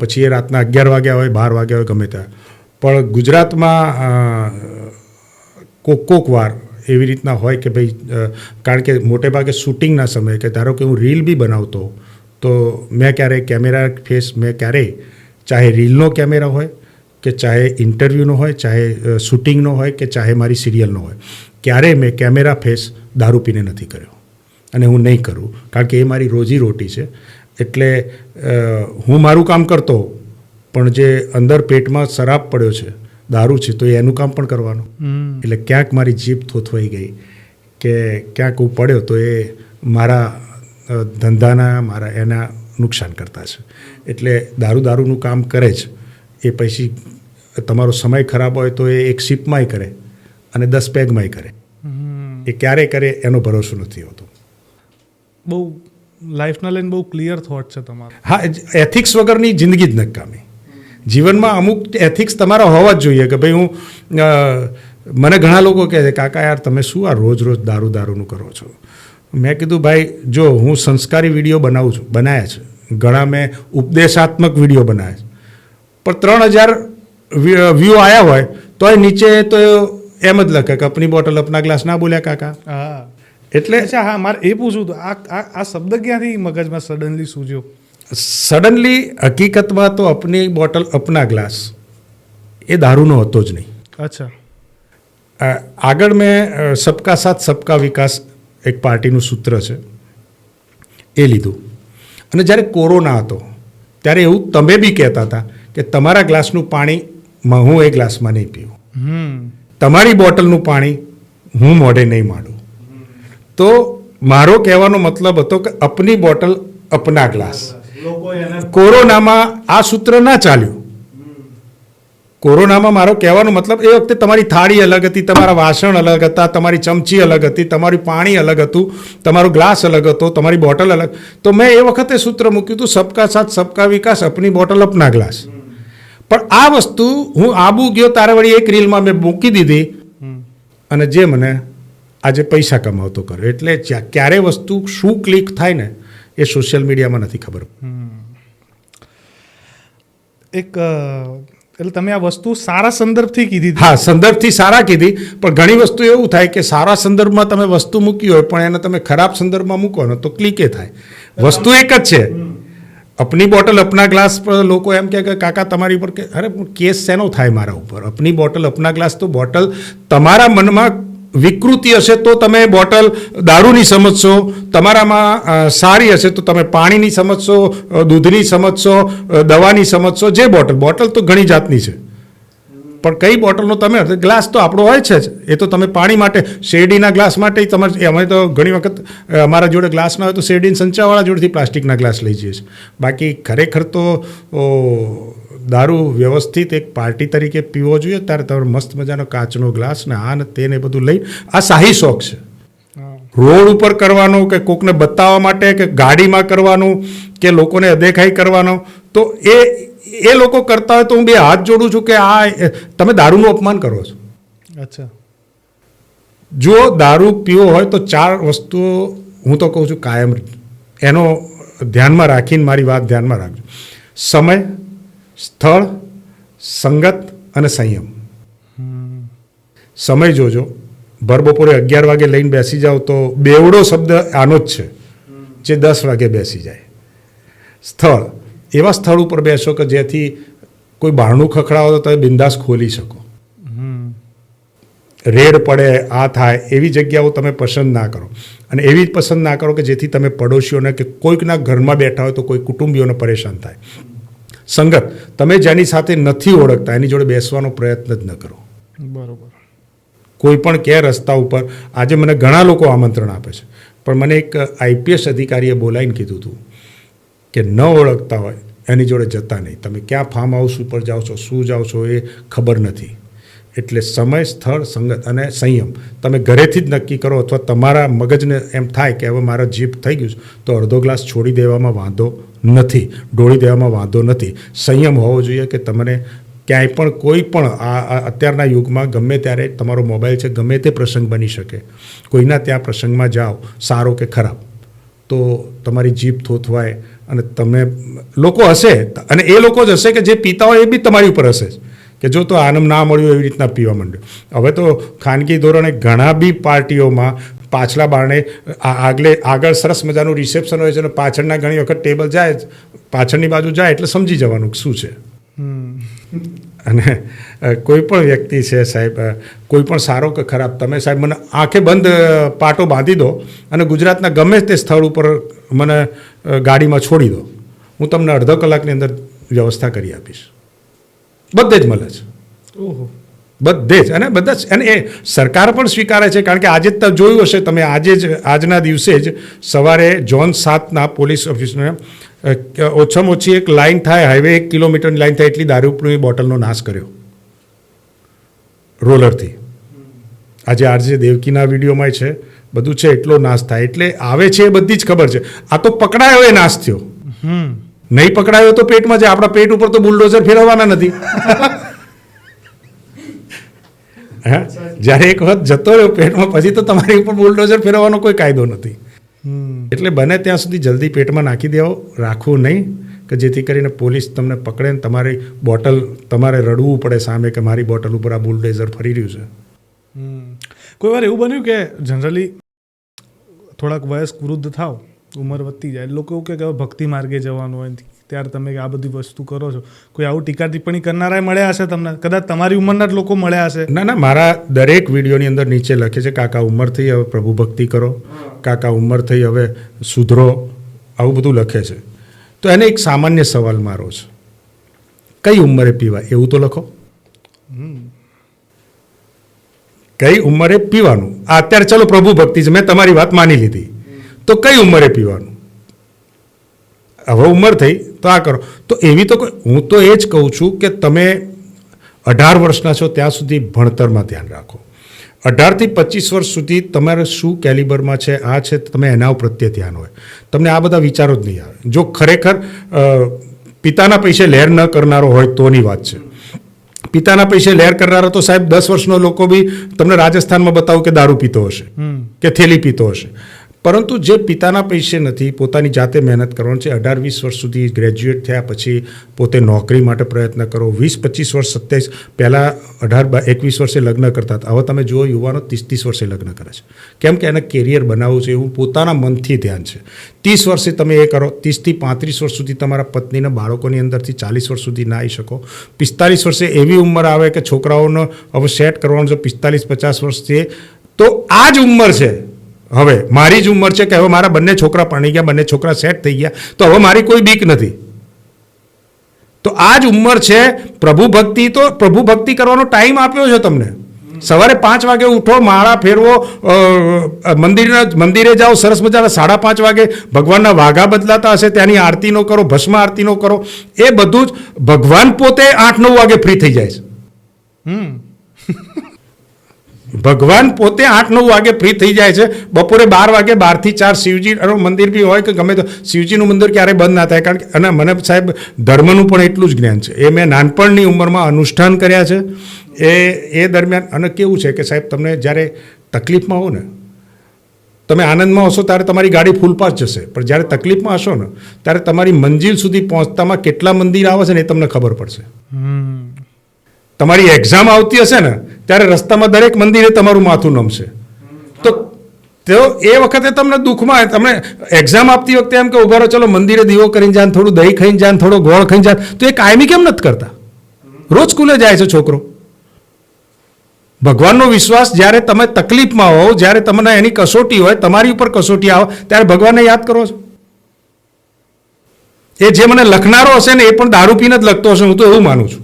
પછી એ રાતના 11 વાગ્યા હોય, 12 વાગ્યા હોય, ગમે ત્યાં. પણ ગુજરાતમાં કોક વાર એવી રીતના હોય કે ભાઈ, કારણ કે મોટે ભાગે શૂટિંગના સમયે કે ધારો કે હું રીલ બી બનાવતો તો મેં ક્યારેય કેમેરા ફેસ, મેં ક્યારેય, ચાહે રીલનો કેમેરા હોય કે ચાહે ઇન્ટરવ્યૂનો હોય, ચાહે શૂટિંગનો હોય કે ચાહે મારી સિરિયલનો હોય, ક્યારેય મેં કેમેરા ફેસ દારૂ પીને નથી કર્યો અને હું નહીં કરું, કારણ કે એ મારી રોજીરોટી છે. એટલે હું મારું કામ કરતો પણ જે અંદર પેટમાં શરાબ પડ્યો છે, દારૂ છે, તો એનું કામ પણ કરવાનું. એટલે ક્યાંક મારી જીભ થોથવાઈ ગઈ કે ક્યાંક હું પડ્યો તો એ મારા ધંધાના, મારા એના નુકસાન કરતા છે. એટલે દારૂનું કામ કરે જ. એ પછી તમારો સમય ખરાબ હોય તો એ એક સિપમાંય કરે અને 10 પેગમાંય કરે. એ ક્યારે કરે એનો ભરોસો નથી હોતો.
બહુ લાઈફના લઈને બહુ ક્લિયર થોટ છે તમારો.
હા, એથિક્સ વગરની જિંદગી જ નકામી. જીવનમાં અમુક એથિક્સ તમારા હોવા જ જોઈએ કે ભાઈ હું, મને ઘણા લોકો કહે છે કાકા યાર તમે શું આ રોજ દારૂનું કરો છો. મેં કીધું ભાઈ જો હું સંસ્કારી વિડીયો બનાવું છું, બનાવ્યા છે ઘણા, મેં ઉપદેશાત્મક વિડીયો બનાવ્યા છે, પણ 3000 વ્યૂ આવ્યા હોય તો નીચે તો એમ જ લખે કે અપની બોટલ અપના ગ્લાસ ના બોલ્યા કાકા.
હા,
એટલે
અચ્છા. હા, મારે એ પૂછવું હતું, આ શબ્દ ક્યાંથી મગજમાં સડનલી સૂજ્યો?
સડનલી હકીકતમાં તો અપની બોટલ અપના ગ્લાસ એ દારૂનો હતો જ નહીં.
અચ્છા.
આગળ મેં સબકા સાથ સબકા વિકાસ એક પાર્ટીનું સૂત્ર છે એ લીધું. અને જ્યારે કોરોના હતો ત્યારે એવું તમે બી કહેતા હતા કે તમારા ગ્લાસનું પાણી હું એ ગ્લાસમાં નહીં પીવું, તમારી બોટલનું પાણી હું મોઢે નહીં માંડું. તો મારો કહેવાનો મતલબ હતો કે અપની બોટલ અપના ગ્લાસ. કોરોનામાં આ સૂત્ર ના ચાલ્યું. કોરોનામાં મારો કહેવાનો મતલબ એ વખતે તમારી થાળી અલગ હતી, તમારા વાસણ અલગ હતા, તમારી ચમચી અલગ હતી, તમારું પાણી અલગ હતું, તમારો ગ્લાસ અલગ હતો, તમારી બોટલ અલગ. તો મેં એ વખતે સૂત્ર મૂક્યું હતું સબકા સાથ સબકા વિકાસ, અપની બોટલ અપના ગ્લાસ. પણ આ વસ્તુ હું આબુ ગયો તારે વળી એક રીલમાં મેં મૂકી દીધી અને જે મને આજે પૈસા કમાવતો કર્યો. એટલે ક્યારે વસ્તુ શું ક્લિક થાય ને એ સોશિયલ મીડિયામાં નથી ખબર.
એટલે તમે આ વસ્તુ સારા સંદર્ભથી કીધી.
હા, સંદર્ભથી સારા કીધી, પણ ઘણી વસ્તુ એવું થાય કે સારા સંદર્ભમાં તમે વસ્તુ મૂકી હોય પણ એને તમે ખરાબ સંદર્ભમાં મૂકો ને તો ક્લિકે થાય. વસ્તુ એક જ છે. અપની બોટલ અપના ગ્લાસ પર લોકો એમ કે કાકા તમારી ઉપર કે અરે કેસ શેનો થાય મારા ઉપર? અપની બોટલ અપના ગ્લાસ તો બોટલ તમારા મનમાં વિકૃતિ હશે તો તમે બોટલ દારૂની સમજશો, તમારામાં સારી હશે તો તમે પાણીની સમજશો, દૂધની સમજશો, દવાની સમજશો. જે બોટલ તો ઘણી જાતની છે, પણ કઈ બોટલનો તમે, ગ્લાસ તો આપણો હોય છે જ, એ તો તમે પાણી માટે, શેરડીના ગ્લાસ માટે તમારે, અમે તો ઘણી વખત અમારા જોડે ગ્લાસ ના હોય તો શેરડીના સંચાવાળા જોડેથી પ્લાસ્ટિકના ગ્લાસ લઈ જઈએ છીએ. બાકી ખરેખર તો દારૂ વ્યવસ્થિત એક પાર્ટી તરીકે પીવો જોઈએ. ત્યારે તમારે મસ્ત મજાનો કાચનો ગ્લાસ ને આ ને તેને બધું લઈ, આ શાહી શોખ છે. રોડ ઉપર કરવાનો કે કોકને બતાવવા માટે કે ગાડીમાં કરવાનું કે લોકોને અદેખાઈ કરવાનો, તો એ લોકો કરતા હોય તો હું 2 હાથ જોડું છું કે આ તમે દારૂનું અપમાન કરો છો.
અચ્છા.
જો દારૂ પીવો હોય તો 4 વસ્તુઓ હું તો કહું છું કાયમ એનો ધ્યાનમાં રાખીને મારી વાત ધ્યાનમાં રાખજો. સમય, સ્થળ, સંગત અને સંયમ. સમય જોજો, ભર બપોરે 11 વાગે લઈને બેસી જાઓ તો બેવડો શબ્દ આનો જ છે જે 10 વાગે બેસી જાય. સ્થળ, એવા સ્થળ ઉપર બેસો કે જેથી કોઈ બારણું ખખડાવો તો તમે બિંદાસ ખોલી શકો. રેડ પડે, આ થાય એવી જગ્યાઓ તમે પસંદ ના કરો. અને એવી જ પસંદ ના કરો કે જેથી તમે પડોશીઓને કે કોઈકના ઘરમાં બેઠા હોય તો કોઈ કુટુંબીઓને પરેશાન થાય. સંગત, તમે જેની સાથે નથી ઓળખતા એની જોડે બેસવાનો પ્રયત્ન જ ન કરો.
બરોબર.
કોઈ પણ કે રસ્તા ઉપર આજે મને ઘણા લોકો આમંત્રણ આપે છે, પણ મને એક આઈપીએસ અધિકારીએ બોલાવીને કીધું હતું કે ન ઓળખતા હોય એની જોડે જતા નહીં. તમે ક્યાં ફાર્મ હાઉસ ઉપર જાઓ છો, શું જાઓ છો એ ખબર નથી. એટલે સમય, સ્થળ, સંગત અને સંયમ તમે ઘરેથી જ નક્કી કરો, અથવા તમારા મગજને એમ થાય કે હવે મારા જીભ થઈ ગયું છે તો અડધો ગ્લાસ છોડી દેવામાં વાંધો નથી, ઢોળી દેવામાં વાંધો નથી. સંયમ હોવો જોઈએ કે તમને ક્યાંય પણ કોઈ પણ આ અત્યારના યુગમાં ગમે ત્યારે તમારો મોબાઈલ છે, ગમે તે પ્રસંગ બની શકે. કોઈના ત્યાં પ્રસંગમાં જાઓ, સારો કે ખરાબ, તો તમારી જીભ થોથવાય અને તમે લોકો હશે, અને એ લોકો જ હશે કે જે પીતા હોય એ બી તમારી ઉપર હશે કે જો તો આનંદ ના મળ્યું એવી રીતના પીવા માંડ્યો. હવે તો ખાનગી ધોરણે ઘણા બી પાર્ટીઓમાં પાછલા બારણે આગળ સરસ મજાનું રિસેપ્શન હોય છે અને પાછળના ઘણી વખત ટેબલ જાય, પાછળની બાજુ જાય એટલે સમજી જવાનું શું છે. અને કોઈ પણ વ્યક્તિ છે સાહેબ, કોઈ પણ સારો કે ખરાબ, તમે સાહેબ મને આંખે બંધ પાટો બાંધી દો અને ગુજરાતના ગમે તે સ્થળ ઉપર મને ગાડીમાં છોડી દો, હું તમને અડધો કલાકની અંદર વ્યવસ્થા કરી આપીશ. બધે જ મળે છે.
ઓહો,
બધે જ. અને બધા જ, અને એ સરકાર પણ સ્વીકારે છે. કારણ કે આજે જ જોયું હશે તમે, આજના દિવસે જ સવારે ઝોન 7ના પોલીસ ઓફિસને ઓછામાં ઓછી એક લાઈન થાય, હાઈવે 1 કિલોમીટરની લાઈન થાય એટલી દારૂની બોટલનો નાશ કર્યો રોલરથી. આજે આરજે દેવકીના વિડીયોમાં છે, બધું છે, એટલો નાશ થાય. એટલે આવે છે એ બધી જ ખબર છે. આ તો પકડાયો એ નાશ થયો, નહીં પકડાયો તો પેટમાં જાય. આપણા પેટ ઉપર તો બુલડોઝર ફેરવવાના નથી. હા, જ્યારે એક વખત જતો રહ્યો પેટમાં, પછી તો તમારી ઉપર બુલડોઝર ફેરવવાનો કોઈ કાયદો નથી. એટલે બને ત્યાં સુધી જલ્દી પેટમાં નાખી દેવો, રાખવું નહીં કે જેથી કરીને પોલીસ તમને પકડે ને તમારી બોટલ, તમારે રડવું પડે સામે કે મારી બોટલ ઉપર આ બુલડોઝર ફરી રહ્યું છે.
કોઈ વાર એવું બન્યું કે જનરલી થોડાક વયસ્ક વૃદ્ધ થાવ, ઉંમર વધતી જાય, લોકો એવું કે ભક્તિ માર્ગે જવાનું હોય, ત્યારે તમે આ બધી વસ્તુ કરો છો, કોઈ આવું ટીકા ટિપ્પણી કરનારા મળ્યા હશે તમને? કદાચ તમારી ઉંમરના જ લોકો મળ્યા હશે?
ના, મારા દરેક વિડીયોની અંદર નીચે લખે છે કાકા ઉંમર થઈ હવે પ્રભુ ભક્તિ કરો, કાકા ઉંમર થઈ હવે સુધરો, આવું બધું લખે છે. તો એને એક સામાન્ય સવાલ મારો છે, કઈ ઉંમરે પીવાય એવું તો લખો. કઈ ઉંમરે પીવાનું? અત્યારે ચલો પ્રભુ ભક્તિ છે, મેં તમારી વાત માની લીધી, તો કઈ ઉંમરે પીવાનું? હવે ઉંમર થઈ તો આ કરો. તો એવી તો હું તો એ જ કહું છું કે તમે 18 વર્ષના છો ત્યાં સુધી ભણતરમાં ધ્યાન રાખો. 18 થી 25 વર્ષ સુધી તમારે શું કેલિબરમાં છે, આ છે, તમે એના પ્રત્યે ધ્યાન હોય. તમને આ બધા વિચારો જ નહીં આવે. જો ખરેખર પિતાના પૈસે લહેર ન કરનારો હોય તોની વાત છે. પિતાના પૈસે લહેર કરનારો તો સાહેબ 10 વર્ષનો લોકો બી તમને રાજસ્થાનમાં બતાવું કે દારૂ પીતો હશે કે થેલી પીતો હશે. પરંતુ જે પિતાના પૈસે નથી, પોતાની જાતે મહેનત કરવાની છે. 18-20 વર્ષ સુધી ગ્રેજ્યુએટ થયા પછી પોતે નોકરી માટે પ્રયત્ન કરો. 20-25 વર્ષ 27 પહેલાં 18-21 વર્ષે લગ્ન કરતા હતા. હવે તમે જુઓ યુવાનો 30-30 વર્ષે લગ્ન કરે છે. કેમ કે એને કેરિયર બનાવવું છે, એવું પોતાના મનથી ધ્યાન છે. 30 વર્ષે તમે એ કરો, 30 થી 35 વર્ષ સુધી તમારા પત્નીને બાળકોની અંદરથી 40 વર્ષ સુધી ના આવી શકો. 45 વર્ષે એવી ઉંમર આવે કે છોકરાઓનો હવે સેટ કરવાનું છે. 45-50 વર્ષથી તો આ જ ઉંમર છે. હવે મારી જ ઉંમર છે કે હવે મારા બંને છોકરા પરણી ગયા, બંને છોકરા સેટ થઈ ગયા, તો હવે મારી કોઈ બીક નથી. તો આ જ ઉંમર છે. પ્રભુ ભક્તિ કરવાનો ટાઈમ આપ્યો છે તમને. સવારે 5 વાગે ઉઠો, માળા ફેરવો, મંદિરે જાઓ, સરસ મજાના 5:30 વાગે ભગવાનના વાઘા બદલાતા હશે ત્યાંની આરતીનો કરો, ભસ્મ આરતીનો કરો. એ બધું જ ભગવાન પોતે 8-9 વાગે ફ્રી થઈ જાય છે. ભગવાન પોતે 8-9 વાગે ફ્રી થઈ જાય છે. બપોરે 12 વાગે 12 થી 4 શિવજી મંદિર બી હોય કે ગમે તો શિવજીનું મંદિર ક્યારેય બંધ ના થાય. કારણ કે અને મને સાહેબ ધર્મનું પણ એટલું જ જ્ઞાન છે. એ મેં નાનપણની ઉંમરમાં અનુષ્ઠાન કર્યા છે. એ દરમિયાન અને કેવું છે કે સાહેબ તમને જ્યારે તકલીફમાં હો ને, તમે આનંદમાં હશો ત્યારે તમારી ગાડી ફૂલ પાસ જશે, પણ જ્યારે તકલીફમાં હશો ને ત્યારે તમારી મંજિલ સુધી પહોંચતામાં કેટલા મંદિર આવે છે ને એ તમને ખબર પડશે. તમારી એક્ઝામ આવતી હશે ને ત્યારે રસ્તામાં દરેક મંદિરે તમારું માથું નમશે. તો એ વખતે તમને દુઃખમાં, તમે એક્ઝામ આપતી વખતે એમ કે ઉભા રહો, ચલો મંદિરે દીવો કરીને જાય, થોડું દહીં ખાઈને જાય, થોડો ગોળ ખાઈને જાય, તો એ કાયમી કેમ નથી કરતા? રોજ સ્કૂલે જાય છે છોકરો. ભગવાનનો વિશ્વાસ જ્યારે તમે તકલીફમાં હો, જ્યારે તમને એની કસોટી હોય, તમારી ઉપર કસોટી આવે ત્યારે ભગવાનને યાદ કરો છો. એ જે મને લખનારો હશે ને એ પણ દારૂ પીને જ લખતો હશે, હું તો એવું માનું છું.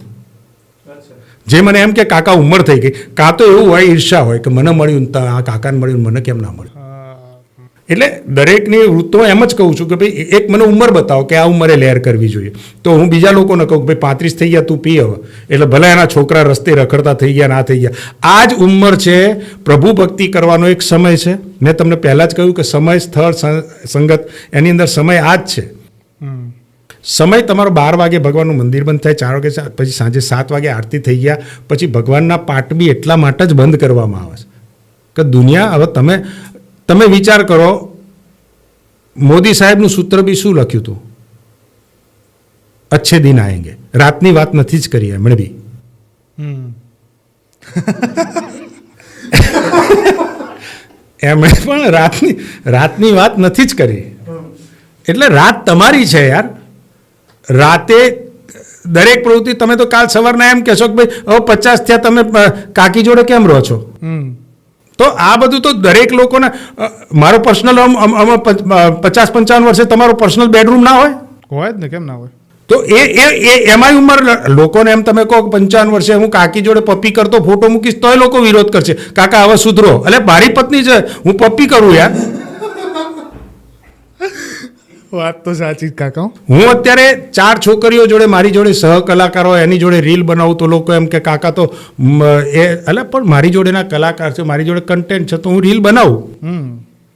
જે મને એમ કે કાકા ઉંમર થઈ ગઈ, કાં તો એવું હોય ઈર્ષા હોય કે મને મળ્યું ને આ કાકાને મળ્યું ને મને કેમ ના મળ્યું. એટલે દરેકની વૃત્તો એમ જ કહું છું કે ભાઈ એક મને ઉંમર બતાવો કે આ ઉંમરે લહેર કરવી જોઈએ, તો હું બીજા લોકોને કહું કે ભાઈ 35 થઈ ગયા તું પી હવે, એટલે ભલે એના છોકરા રસ્તે રખડતા થઈ ગયા ના થઈ ગયા. આ જ ઉંમર છે પ્રભુ ભક્તિ કરવાનો એક સમય છે. મેં તમને પહેલાં જ કહ્યું કે સમય, સ્થળ, સંગત, એની અંદર સમય આ જ છે. સમય તમારો 12 વાગે ભગવાનનું મંદિર બંધ થાય, 4 વાગે, પછી સાંજે 7 વાગે આરતી થઈ ગયા પછી ભગવાનના પાઠ બી એટલા માટે જ બંધ કરવામાં આવે છે કે દુનિયા, હવે તમે વિચાર કરો, મોદી સાહેબનું સૂત્ર બી શું લખ્યું હતું? અચ્છે દિન આએંગે. રાતની વાત નથી જ કરી એમણે બી. એમણે પણ રાતની વાત નથી જ કરી. એટલે રાત તમારી છે યાર. રાતે દરેક પ્રવૃત્તિ, તમે તો કાલ સવારના એમ કહેશો કે ભાઈ હવે 50 થયા, તમે કાકી જોડે કેમ રહો છો? તો આ બધું તો દરેક લોકોને, મારો પર્સનલ 50-55 વર્ષે તમારો પર્સનલ બેડરૂમ ના હોય
જ ને, કેમ ના હોય?
તો એમાંય ઉંમર, લોકોને એમ તમે કહો 55 વર્ષે હું કાકી જોડે પપ્પી કરતો ફોટો મૂકીશ તોય લોકો વિરોધ કરશે, કાકા હવે સુધરો. એટલે મારી પત્ની છે, હું પપ્પી કરું યાર.
વાત તો સાચી કાકા.
હું અત્યારે 4 છોકરીઓ જોડે, મારી જોડે સહકલાકારો, એની જોડે રીલ બનાવું તો લોકો એમ કે કાકા તો એટલે પણ મારી જોડેના કલાકાર છે, મારી જોડે કન્ટેન્ટ છે, તો હું રીલ બનાવું.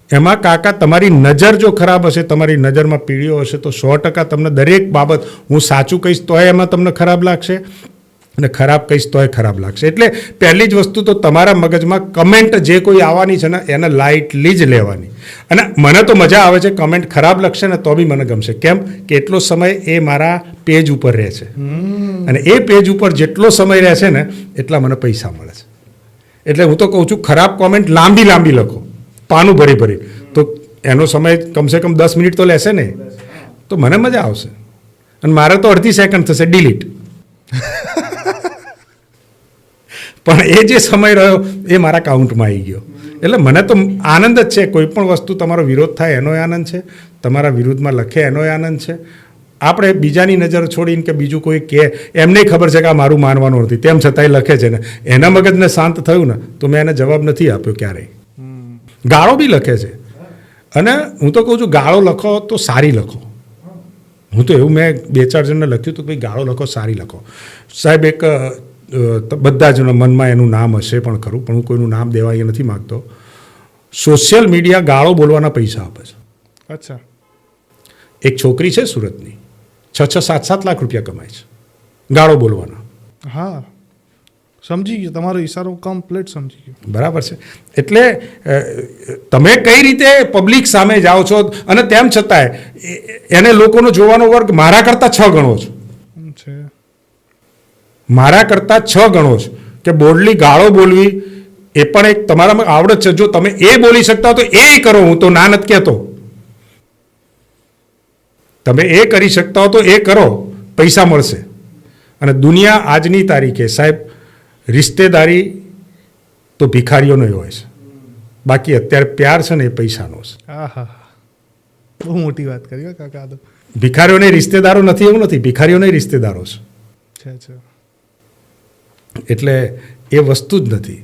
એમાં કાકા તમારી નજર જો ખરાબ હશે, તમારી નજરમાં પીળીઓ હશે, તો 100% તમને દરેક બાબત હું સાચું કહીશ તોય એમાં તમને ખરાબ લાગશે અને ખરાબ કહીશ તોય ખરાબ લાગશે. એટલે પહેલી જ વસ્તુ તો તમારા મગજમાં કમેન્ટ જે કોઈ આવવાની છે ને એને લાઇટલી જ લેવાની. અને મને તો મજા આવે છે, કમેન્ટ ખરાબ લખશે ને તો બી મને ગમશે. કેમ કે એટલો સમય એ મારા પેજ ઉપર રહે છે, અને એ પેજ ઉપર જેટલો સમય રહે છે ને એટલા મને પૈસા મળે છે. એટલે હું તો કહું છું ખરાબ કોમેન્ટ લાંબી લખો, પાનું ભરી, તો એનો સમય કમસે કમ 10 મિનિટ તો લેશે ને, તો મને મજા આવશે. અને મારે તો અડધી સેકન્ડ થશે ડિલીટ. પણ એ જે સમય રહ્યો એ મારા કાઉન્ટમાં આવી ગયો. એટલે મને તો આનંદ જ છે. કોઈ પણ વસ્તુ તમારો વિરોધ થાય એનોય આનંદ છે, તમારા વિરુદ્ધમાં લખે એનોય આનંદ છે. આપણે બીજાની નજર છોડીને કે બીજું કોઈ કહે, એમને ખબર છે કે આ મારું માનવાનું નથી, તેમ છતાંય લખે છે ને, એના મગજને શાંત થયું ને તો મેં એને જવાબ નથી આપ્યો ક્યારેય. ગાળો બી લખે છે, અને હું તો કહું છું ગાળો લખો તો સારી લખો. હું તો એવું મેં 2-4 જણને લખ્યું હતું કે ભાઈ ગાળો લખો, સારી લખો. સાહેબ એક બધા જ મનમાં એનું નામ હશે પણ ખરું, પણ હું કોઈનું નામ દેવા એ નથી માગતો. સોશિયલ મીડિયા ગાળો બોલવાના પૈસા આપે છે.
અચ્છા.
એક છોકરી છે સુરતની, 6-7 લાખ રૂપિયા કમાય છે ગાળો બોલવાના.
હા, સમજી ગયો, તમારો ઈશારો કમ્પ્લીટ સમજી ગયો.
બરાબર છે. એટલે તમે કઈ રીતે પબ્લિક સામે જાઓ છો, અને તેમ છતાંય એને લોકોનો જોવાનો વર્ગ મારા કરતાં 6 ગણો છે. મારા કરતાં 6 ગણો છે. કે બોલ્ડલી ગાળો બોલવી એ પણ એક તમારામાં આવડત છે. જો તમે એ બોલી શકતા તો એ કરો, હું તો ના નથી કહેતો. તમે એ કરી શકતા હો તો એ કરો, પૈસા મળશે. અને દુનિયા આજની તારીખે સાહેબ રિશ્તેદારી તો ભિખારીઓનો હોય છે, બાકી અત્યારે પ્યાર છે ને એ પૈસાનો છે.
હા, બહુ મોટી વાત કરી કાકા. તો
ભિખારીઓને રિશ્તેદારો નથી એવું નથી, ભિખારીઓને રિશ્તેદારો
છે.
એટલે એ વસ્તુ જ નથી.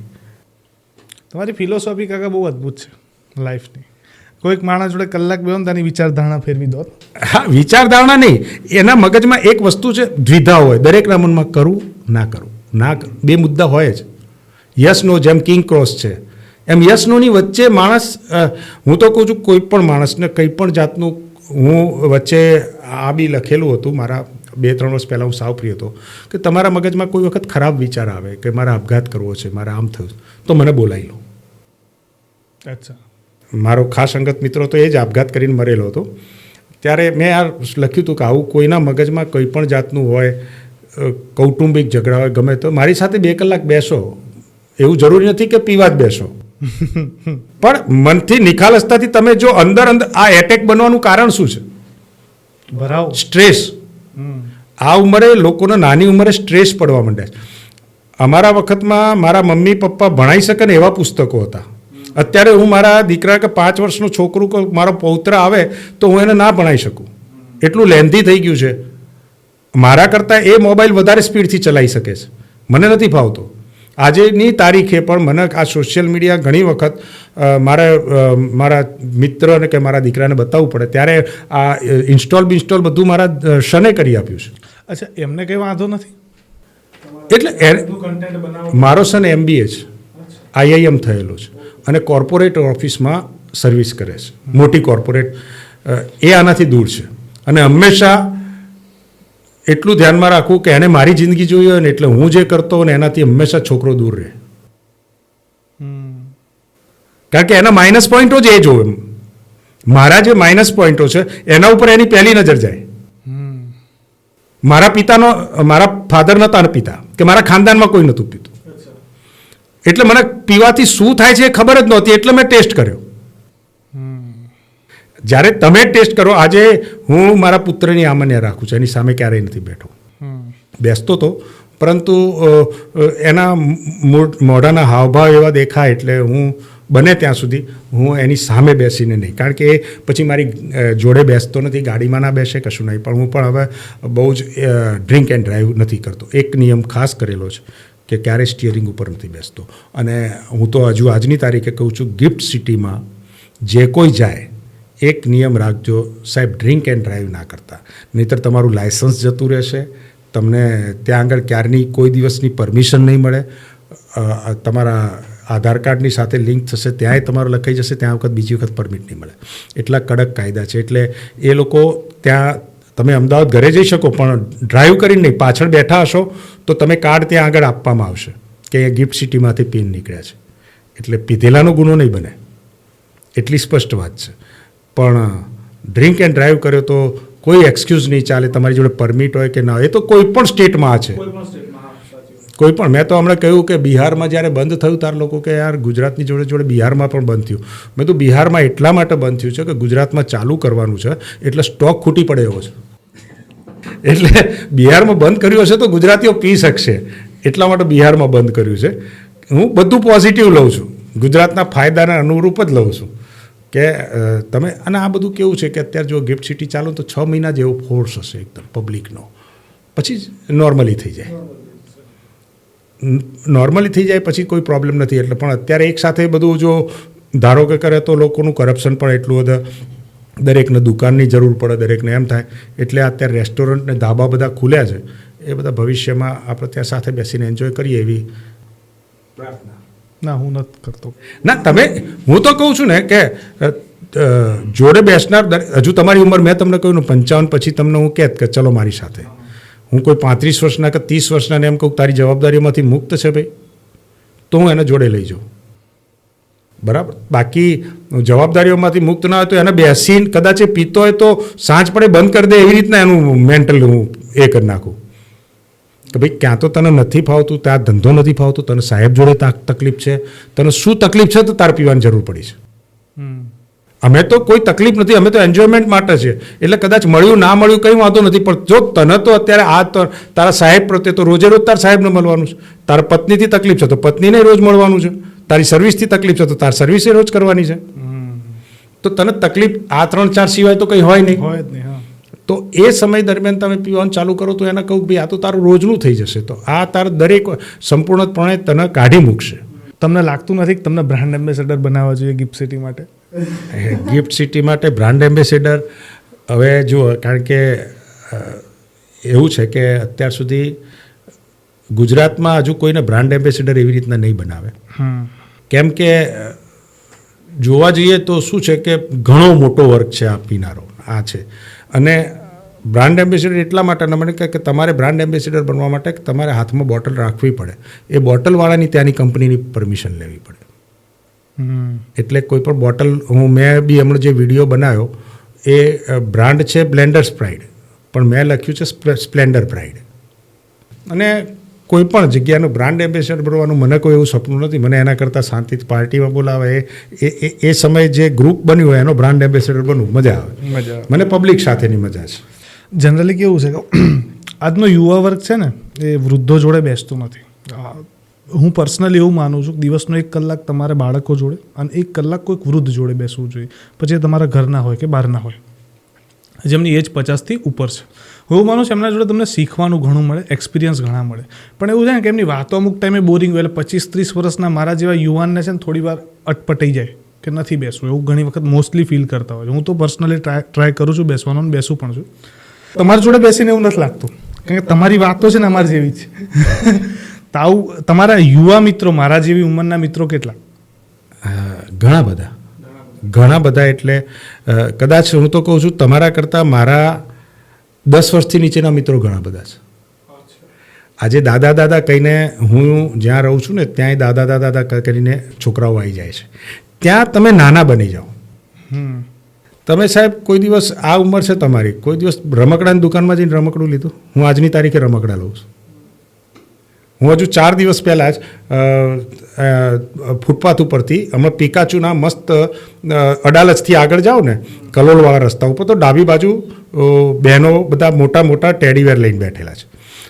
તમારી ફિલોસોફી કાકા બહુ અદ્ભુત છે લાઈફની. કોઈક માણસ જોડે કલાક બેહો ને તેની વિચારધારણા ફેરવી દો.
હા, વિચારધારણા નહીં, એના મગજમાં એક વસ્તુ છે, દ્વિધા હોય દરેકના મનમાં, કરું ના કરું, ના કરું, 2 મુદ્દા હોય જ. યસ નો, જેમ કિંગ ક્રોસ છે એમ યસ નોની વચ્ચે માણસ, હું તો કહું છું કોઈ પણ માણસને કંઈ પણ જાતનું, હું વચ્ચે આ બી લખેલું હતું મારા 2-3 વર્ષ પહેલાં, હું સાવ ફ્રી હતો કે તમારા મગજમાં કોઈ વખત ખરાબ વિચાર આવે કે મારે આપઘાત કરવો છે, મારે આમ થયું, તો મને બોલાવી લો.
અચ્છા.
મારો ખાસ અંગત મિત્રો તો એ જ આપઘાત કરીને મરેલો હતો. ત્યારે મેં આ લખ્યું હતું કે આવું કોઈના મગજમાં કોઈ પણ જાતનું હોય, કૌટુંબિક ઝઘડા હોય, ગમે તો મારી સાથે 2 કલાક બેસો. એવું જરૂરી નથી કે પીવા જ બેસો, પણ મનથી નિખાલસતાથી તમે જો અંદર આ એટેક બનવાનું કારણ શું છે?
ભરાવ,
સ્ટ્રેસ. આ ઉંમરે લોકોને નાની ઉંમરે સ્ટ્રેસ પડવા માંડ્યા છે. અમારા વખતમાં મારા મમ્મી પપ્પા ભણાઈ શકે ને એવા પુસ્તકો હતા. અત્યારે હું મારા દીકરા કે 5 વર્ષનું છોકરું, મારો પૌત્ર આવે તો હું એને ના ભણાવી શકું, એટલું લેન્ધી થઈ ગયું છે. મારા કરતાં એ મોબાઈલ વધારે સ્પીડથી ચલાવી શકે છે. મને નથી ફાવતો. આજની તારીખે પણ મને આ સોશિયલ મીડિયા ઘણી વખત મારા મિત્રને કે મારા દીકરાને બતાવવું પડે ત્યારે આ ઇન્સ્ટોલ બધું મારા શને કરી આપ્યું છે.
અચ્છા, એમને કંઈ વાંધો નથી?
એટલે મારો સન MBA છે, IIM થયેલો છે અને કોર્પોરેટ ઓફિસમાં સર્વિસ કરે છે, મોટી કોર્પોરેટ. એ આનાથી દૂર છે અને હંમેશા એટલું ધ્યાનમાં રાખવું કે એને મારી જિંદગી જોઈ હોય ને એટલે હું જે કરતો હોય ને એનાથી હંમેશા છોકરો દૂર રહે. કારણ કે એના માઇનસ પોઈન્ટો જ એ જોવે. મારા જે માઇનસ પોઈન્ટો છે એના ઉપર એની પહેલી નજર જાય. મારા ફાધર નહોતા પિતા કે મારા ખાનદાનમાં કોઈ નહોતું પીતું, એટલે મને પીવાથી શું થાય છે એ ખબર જ નહોતી, એટલે મેં ટેસ્ટ કર્યો. જ્યારે તમે ટેસ્ટ કરો, આજે હું મારા પુત્રની આમન્ય રાખું છું, એની સામે ક્યારેય નથી બેસતો તો, પરંતુ એના મોઢાના હાવભાવ એવા દેખાય એટલે હું બને ત્યાં સુધી હું એની સામે બેસીને નહીં, કારણ કે એ પછી મારી જોડે બેસતો નથી, ગાડીમાં ના બેસે, કશું નહીં. પણ હું પણ હવે બહુ જ ડ્રિંક એન્ડ ડ્રાઈવ નથી કરતો. એક નિયમ ખાસ કરેલો છે કે ક્યારેય સ્ટિયરિંગ ઉપર નથી બેસતો. અને હું તો હજુ આજની તારીખે કહું છું, ગિફ્ટ સિટીમાં જે કોઈ જાય એક નિયમ રાખજો, સાહેબ, ડ્રિંક એન્ડ ડ્રાઈવ ના કરતા, નહીંતર તમારું લાયસન્સ જતું રહેશે, તમને ત્યાં આગળ ક્યારની કોઈ દિવસની પરમિશન નહીં મળે, તમારા આધાર કાર્ડની સાથે લિંક થશે ત્યાંય તમારું લખાઈ જશે, ત્યાં વખત બીજી વખત પરમિટ નહીં મળે. એટલા કડક કાયદા છે. એટલે એ લોકો ત્યાં, તમે અમદાવાદ ઘરે જઈ શકો પણ ડ્રાઈવ કરીને નહીં, પાછળ બેઠા હશો તો તમે કાર્ડ ત્યાં આગળ આપવામાં આવશે કે ગિફ્ટ સિટીમાંથી પીન નીકળ્યા છે, એટલે પીધેલાનો ગુનો નહીં બને, એટલી સ્પષ્ટ વાત છે. પણ ડ્રિંક એન્ડ ડ્રાઈવ કર્યો તો કોઈ એક્સક્યુઝ નહીં ચાલે, તમારી જોડે પરમિટ હોય કે ના હોય. એ તો કોઈ પણ સ્ટેટમાં છે, કોઈ પણ. મેં તો હમણાં કહ્યું કે બિહારમાં જ્યારે બંધ થયું ત્યારે લોકો કે યાર ગુજરાતની જોડે બિહારમાં પણ બંધ થયું. મેં તો બિહારમાં એટલા માટે બંધ થયું છે કે ગુજરાતમાં ચાલુ કરવાનું છે એટલે સ્ટોક ખૂટી પડે એવો છે, એટલે બિહારમાં બંધ કર્યું હશે તો ગુજરાતીઓ પી શકશે, એટલા માટે બિહારમાં બંધ કર્યું છે. હું બધું પોઝિટિવ લઉં છું, ગુજરાતના ફાયદાના અનુરૂપ જ લઉં છું કે તમે. અને આ બધું કેવું છે કે અત્યારે જો ગિફ્ટ સિટી ચાલો તો 6 મહિના જેવો ફોર્સ હશે એકદમ પબ્લિકનો, પછી જ નોર્મલી થઈ જાય, પછી કોઈ પ્રોબ્લેમ નથી. એટલે પણ અત્યારે એક સાથે બધું જો ધારો કે કરે તો લોકોનું કરપ્શન પણ એટલું બધું, દરેકને દુકાનની જરૂર પડે, દરેકને એમ થાય. એટલે અત્યારે રેસ્ટોરન્ટ ને ધાબા બધા ખુલ્યા છે, એ બધા ભવિષ્યમાં આપણે ત્યાં સાથે બેસીને એન્જોય કરીએ એવી પ્રાર્થના.
ના, હું નથી કરતો.
ના, તમે, હું તો કહું છું ને કે જોડે બેસનાર, હજુ તમારી ઉંમર, મેં તમને કહ્યું ને 55 પછી તમને હું કહેત કે ચલો મારી સાથે, હું કોઈ 35 વર્ષના કે 30 વર્ષના ને એમ કહું તારી જવાબદારીમાંથી મુક્ત છે ભાઈ, તો હું એને જોડે લઈ જાઉં, બરાબર. બાકી જવાબદારીઓમાંથી મુક્ત ના હોય તો એને બેસીને કદાચ એ પીતો હોય તો સાંજ પડે બંધ કરી દે, એવી રીતના એનું મેન્ટલ હું એ કરી નાખું કે ભાઈ ક્યાં તો તને નથી ફાવતું, ત્યાં ધંધો નથી ફાવતો, તને સાહેબ જોડે તકલીફ છે, તને શું તકલીફ છે તો તારે પીવાની જરૂર પડી છે. અમે તો કોઈ તકલીફ નથી, અમે તો એન્જોયમેન્ટ માટે છે. એટલે કદાચ મળ્યું ના મળ્યું કંઈ વાંધો નથી, પણ જો તને તો અત્યારે આ તો તારા સાહેબ પ્રત્યે તો રોજે રોજ તારા સાહેબને મળવાનું છે, તારા પત્નીથી તકલીફ છે તો પત્નીને રોજ મળવાનું છે, તારી સર્વિસથી તકલીફ છે તો તારી સર્વિસે રોજ કરવાની છે. તો તને તકલીફ આ 3-4 સિવાય તો કંઈ હોય નહીં. તો એ સમય દરમિયાન તમે પીવાનું ચાલુ કરો તો એને કહું ભાઈ આ તો તારું રોજનું થઈ જશે, તો આ તારું દરેક સંપૂર્ણપણે તને કાઢી મૂકશે.
તમને લાગતું નથી કે તમને બ્રાન્ડ એમ્બેસેડર બનાવવા જોઈએ ગિફ્ટ સિટી માટે?
ગિફ્ટ સિટી માટે બ્રાન્ડ એમ્બેસેડર, હવે જુઓ, કારણ કે એવું છે કે અત્યાર સુધી ગુજરાતમાં હજુ કોઈને બ્રાન્ડ એમ્બેસેડર એવી રીતના નહીં બનાવે. કેમ કે જોવા જઈએ તો શું છે કે ઘણો મોટો વર્ક છે આ પીનારો, આ છે. અને બ્રાન્ડ એમ્બેસેડર એટલા માટે ન બને કે તમારે બ્રાન્ડ એમ્બેસેડર બનવા માટે તમારે હાથમાં બોટલ રાખવી પડે, એ બોટલવાળાની ત્યાંની કંપનીની પરમિશન લેવી પડે. એટલે કોઈ પણ બોટલ, મેં બી હમણાં જે વિડીયો બનાવ્યો એ બ્રાન્ડ છે બ્લેન્ડર્સ પ્રાઇડ, પણ મેં લખ્યું છે સ્પ્લેન્ડર પ્રાઇડ. અને કોઈ પણ જગ્યાનું બ્રાન્ડ એમ્બેસેડર બનવાનું મને કોઈ એવું સપનું નથી. મને એના કરતાં શાંતિથી પાર્ટીમાં બોલાવે, એ સમયે જે ગ્રુપ બન્યું હોય એનો બ્રાન્ડ એમ્બેસેડર બનવું મજા આવે. મને પબ્લિક સાથેની મજા છે.
જનરલી કેવું છે કે આજનો યુવા વર્ગ છે ને એ વૃદ્ધો જોડે બેસતું નથી. હું પર્સનલી એવું માનું છું કે દિવસનો 1 કલાક તમારે બાળકો જોડે અને 1 કલાક કોઈક વૃદ્ધ જોડે બેસવું જોઈએ, પછી એ તમારા ઘરના હોય કે બહારના હોય. જેમની એજ 50થી ઉપર છે. હું માનું છું એમના જોડે તમને શીખવાનું ઘણું મળે, એક્સપિરિયન્સ ઘણા મળે. પણ એવું છે ને કે એમની વાતો અમુક ટાઈમે બોરિંગ હોય, એટલે 25-30 વર્ષના મારા જેવા યુવાનને છે ને થોડી વાર અટપટાઈ જાય કે નથી બેસવું, એવું ઘણી વખત મોસ્ટલી ફીલ કરતા હોય. હું તો પર્સનલી ટ્રાય કરું છું બેસવાનો અને બેસું પણ છું. તમારી જોડે બેસીને એવું નથી લાગતું, કારણ કે તમારી વાતો છે ને અમારી જેવી છે. તાવું તમારા યુવા મિત્રો, મારા જેવી ઉંમરના મિત્રો કેટલા?
ઘણા બધા એટલે કદાચ હું તો કહું છું તમારા કરતાં મારા 10 વર્ષથી નીચેના મિત્રો ઘણા બધા છે. આજે દાદા કહીને હું જ્યાં રહું છું ને ત્યાંય દાદા કરીને છોકરાઓ આવી જાય છે. ત્યાં તમે નાના બની જાઓ. તમે સાહેબ કોઈ દિવસ આ ઉંમર છે તમારી, કોઈ દિવસ રમકડાની દુકાનમાં જઈને રમકડું લીધું? હું આજની તારીખે રમકડા લઉં છું. હું હજુ 4 દિવસ પહેલાં જ ફૂટપાથ ઉપરથી હમણાં પિકાચુના મસ્ત અડાલજથી આગળ જાઓ ને કલોલવાળા રસ્તા ઉપર, તો ડાબી બાજુ બહેનો બધા મોટા મોટા ટેડીવેર લઈને બેઠેલા છે.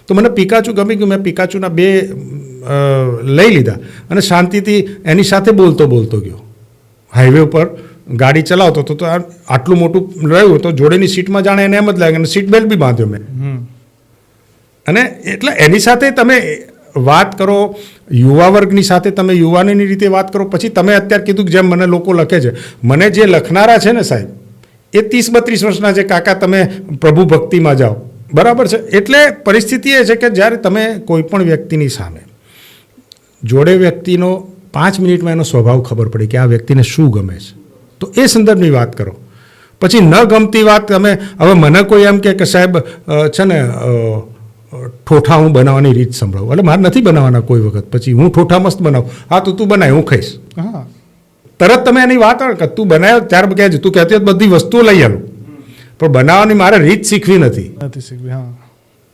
તો મને પિકાચુ ગમી ગયું, મેં પિકાચુના 2 લઈ લીધા અને શાંતિથી એની સાથે બોલતો ગયો. હાઈવે ઉપર ગાડી ચલાવતો તો આટલું મોટું રહ્યું તો જોડેની સીટમાં જાણે એને એમ જ લાગે, અને સીટ બેલ્ટ બી બાંધ્યો મેં. અને એટલે એની સાથે તમે વાત કરો, યુવા વર્ગની સાથે તમે યુવાનીની રીતે વાત કરો. પછી તમે અત્યારે કીધું કે જેમ મને લોકો લખે છે, મને જે લખનારા છે ને સાહેબ એ 30-32 વર્ષના છે. કાકા તમે પ્રભુ ભક્તિમાં જાઓ, બરાબર છે. એટલે પરિસ્થિતિ એ છે કે જ્યારે તમે કોઈ પણ વ્યક્તિની સામે જોડે વ્યક્તિનો 5 મિનિટમાં એનો સ્વભાવ ખબર પડે કે આ વ્યક્તિને શું ગમે છે, તો એ સંદર્ભની વાત કરો. પછી ન ગમતી વાત તમે, હવે મને કોઈ એમ કે સાહેબ છે ને ઠોઠા હું બનાવવાની રીત સંભળાવું, એટલે મારે નથી બનાવવાના કોઈ વખત. પછી હું ઠોઠા મસ્ત બનાવું, હા તો તું બનાય, હું ખાઈશ.
હા,
તરત તમે એની વાત આવે કે તું બનાવ્યો ત્યાર કહે તું કહેતી બધી વસ્તુઓ લઈ આવું, પણ બનાવવાની મારે રીત શીખવી નથી.
હા,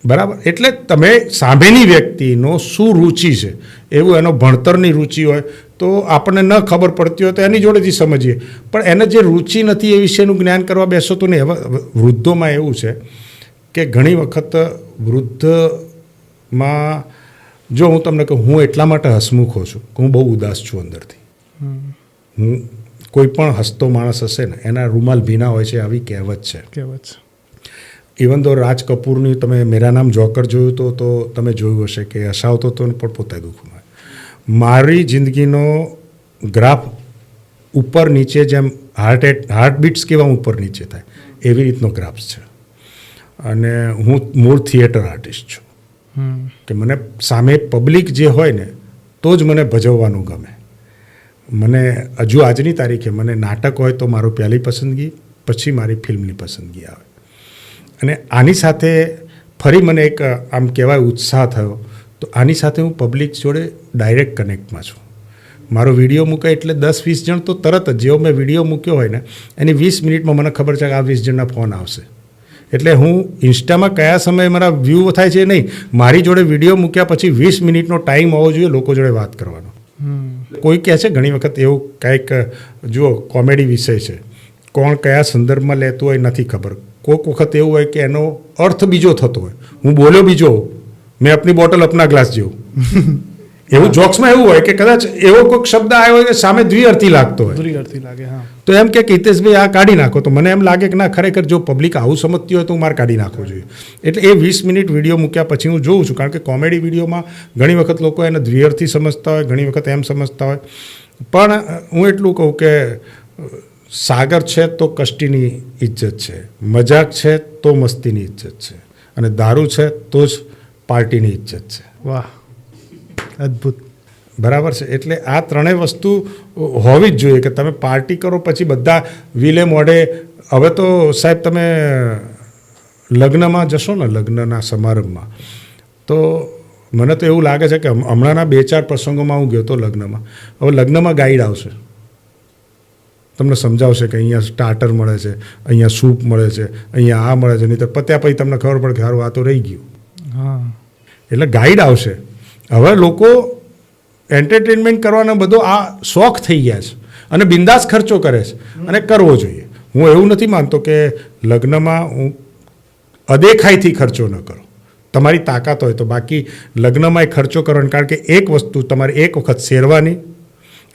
બરાબર. એટલે તમે સામેની વ્યક્તિનો શું રુચિ છે, એવું એનો ભણતરની રુચિ હોય તો આપણને ન ખબર પડતી હોય તો એની જોડેથી સમજીએ. પણ એને જે રુચિ નથી એ વિશેનું જ્ઞાન કરવા બેસો તો નહીં. હવે વૃદ્ધોમાં એવું છે કે ઘણી વખત વૃદ્ધમાં જો હું તમને કહું, હું એટલા માટે હસમુખો છું કે હું બહુ ઉદાસ છું અંદરથી. હું કોઈ પણ હસતો માણસ હશે ને એના રૂમાલ ભીના હોય છે, આવી કહેવત છે. ઇવન તો રાજ કપૂરની તમે મેરા નામ જોકર જોયું તો તમે જોયું હશે કે હસાવતો હતો ને પણ પોતે દુઃખમાં. મારી જિંદગીનો ગ્રાફ ઉપર નીચે, જેમ હાર્ટબીટ્સ કેવા ઉપર નીચે થાય એવી રીતનો ગ્રાફ છે. અને હું મૂળ થિયેટર આર્ટિસ્ટ છું કે મને સામે પબ્લિક જે હોય ને તો જ મને ભજવવાનું ગમે. મને હજુ આજની તારીખે મને નાટક હોય તો મારું પહેલી પસંદગી, પછી મારી ફિલ્મની પસંદગી આવે. અને આની સાથે ફરી મને એક આમ કહેવાય ઉત્સાહ થયો, તો આની સાથે હું પબ્લિક જોડે ડાયરેક્ટ કનેક્ટમાં છું. મારો વિડીયો મૂકાય એટલે 10-20 જણ તો તરત જ જેવો મેં વિડીયો મૂક્યો હોય ને એની 20 મિનિટમાં મને ખબર છે કે આ 20 જણના ફોન આવશે. એટલે હું ઇન્સ્ટામાં કયા સમયે મારા વ્યૂ થાય છે નહીં, મારી જોડે વિડીયો મૂક્યા પછી 20 મિનિટનો ટાઈમ હોવો જોઈએ લોકો જોડે વાત કરવાનો. કોઈ કહે છે ઘણી વખત એવું કંઈક, જુઓ કોમેડી વિષય છે, કોણ કયા સંદર્ભમાં લેતું હોય નથી ખબર. કોઈક વખત એવું હોય કે એનો અર્થ બીજો થતો હોય, હું બોલ્યો બીજો, મેં આપની બોટલ અપના ગ્લાસ જેવું. એવું જોક્સમાં એવું હોય કે કદાચ એવો કોઈક શબ્દ આવ્યો હોય કે સામે દ્વિઅર્થી લાગતો હોય, તો એમ કે હિતેશભાઈ આ કાઢી નાખો. તો મને એમ લાગે કે ના, ખરેખર જો પબ્લિક આવું સમજતી હોય તો મારે કાઢી નાખવું જોઈએ. એટલે એ 20 મિનિટ વિડીયો મૂક્યા પછી હું જોઉં છું, કારણ કે કોમેડી વિડીયોમાં ઘણી વખત લોકો એને દ્વિઅર્થી સમજતા હોય, ઘણી વખત એમ સમજતા હોય. પણ હું એટલું કહું કે સાગર છે તો કષ્ટીની ઇજ્જત છે, મજાક છે તો મસ્તીની ઇજ્જત છે, અને દારૂ છે તો જ પાર્ટીની ઇજ્જત છે.
વાહ, અદ્ભુત.
બરાબર છે. એટલે આ ત્રણેય વસ્તુ હોવી જ જોઈએ કે તમે પાર્ટી કરો પછી બધા વિલે મોઢે. હવે તો સાહેબ તમે લગ્નમાં જશો ને, લગ્નના સમારંભમાં, તો મને તો એવું લાગે છે કે હમણાંના 2-4 પ્રસંગોમાં હું ગયો હતો લગ્નમાં. હવે લગ્નમાં ગાઈડ આવશે, તમને સમજાવશે કે અહીંયા સ્ટાર્ટર મળે છે, અહીંયા સૂપ મળે છે, અહીંયા આ મળે છે, નહીં તો પત્યા પછી તમને ખબર પડે કે સારું આ તો રહી ગયું.
હા,
એટલે ગાઈડ આવશે. હવે લોકો એન્ટરટેનમેન્ટ કરવાના બધો આ શોખ થઈ ગયા છે અને બિંદાસ ખર્ચો કરે છે, અને કરવો જોઈએ. હું એવું નથી માનતો કે લગ્નમાં હું અદેખાઈથી ખર્ચો ન કરો, તમારી તાકાત હોય તો. બાકી લગ્નમાં ખર્ચો કરવાનો, કારણ કે એક વસ્તુ તમારે એક વખત શેરવાની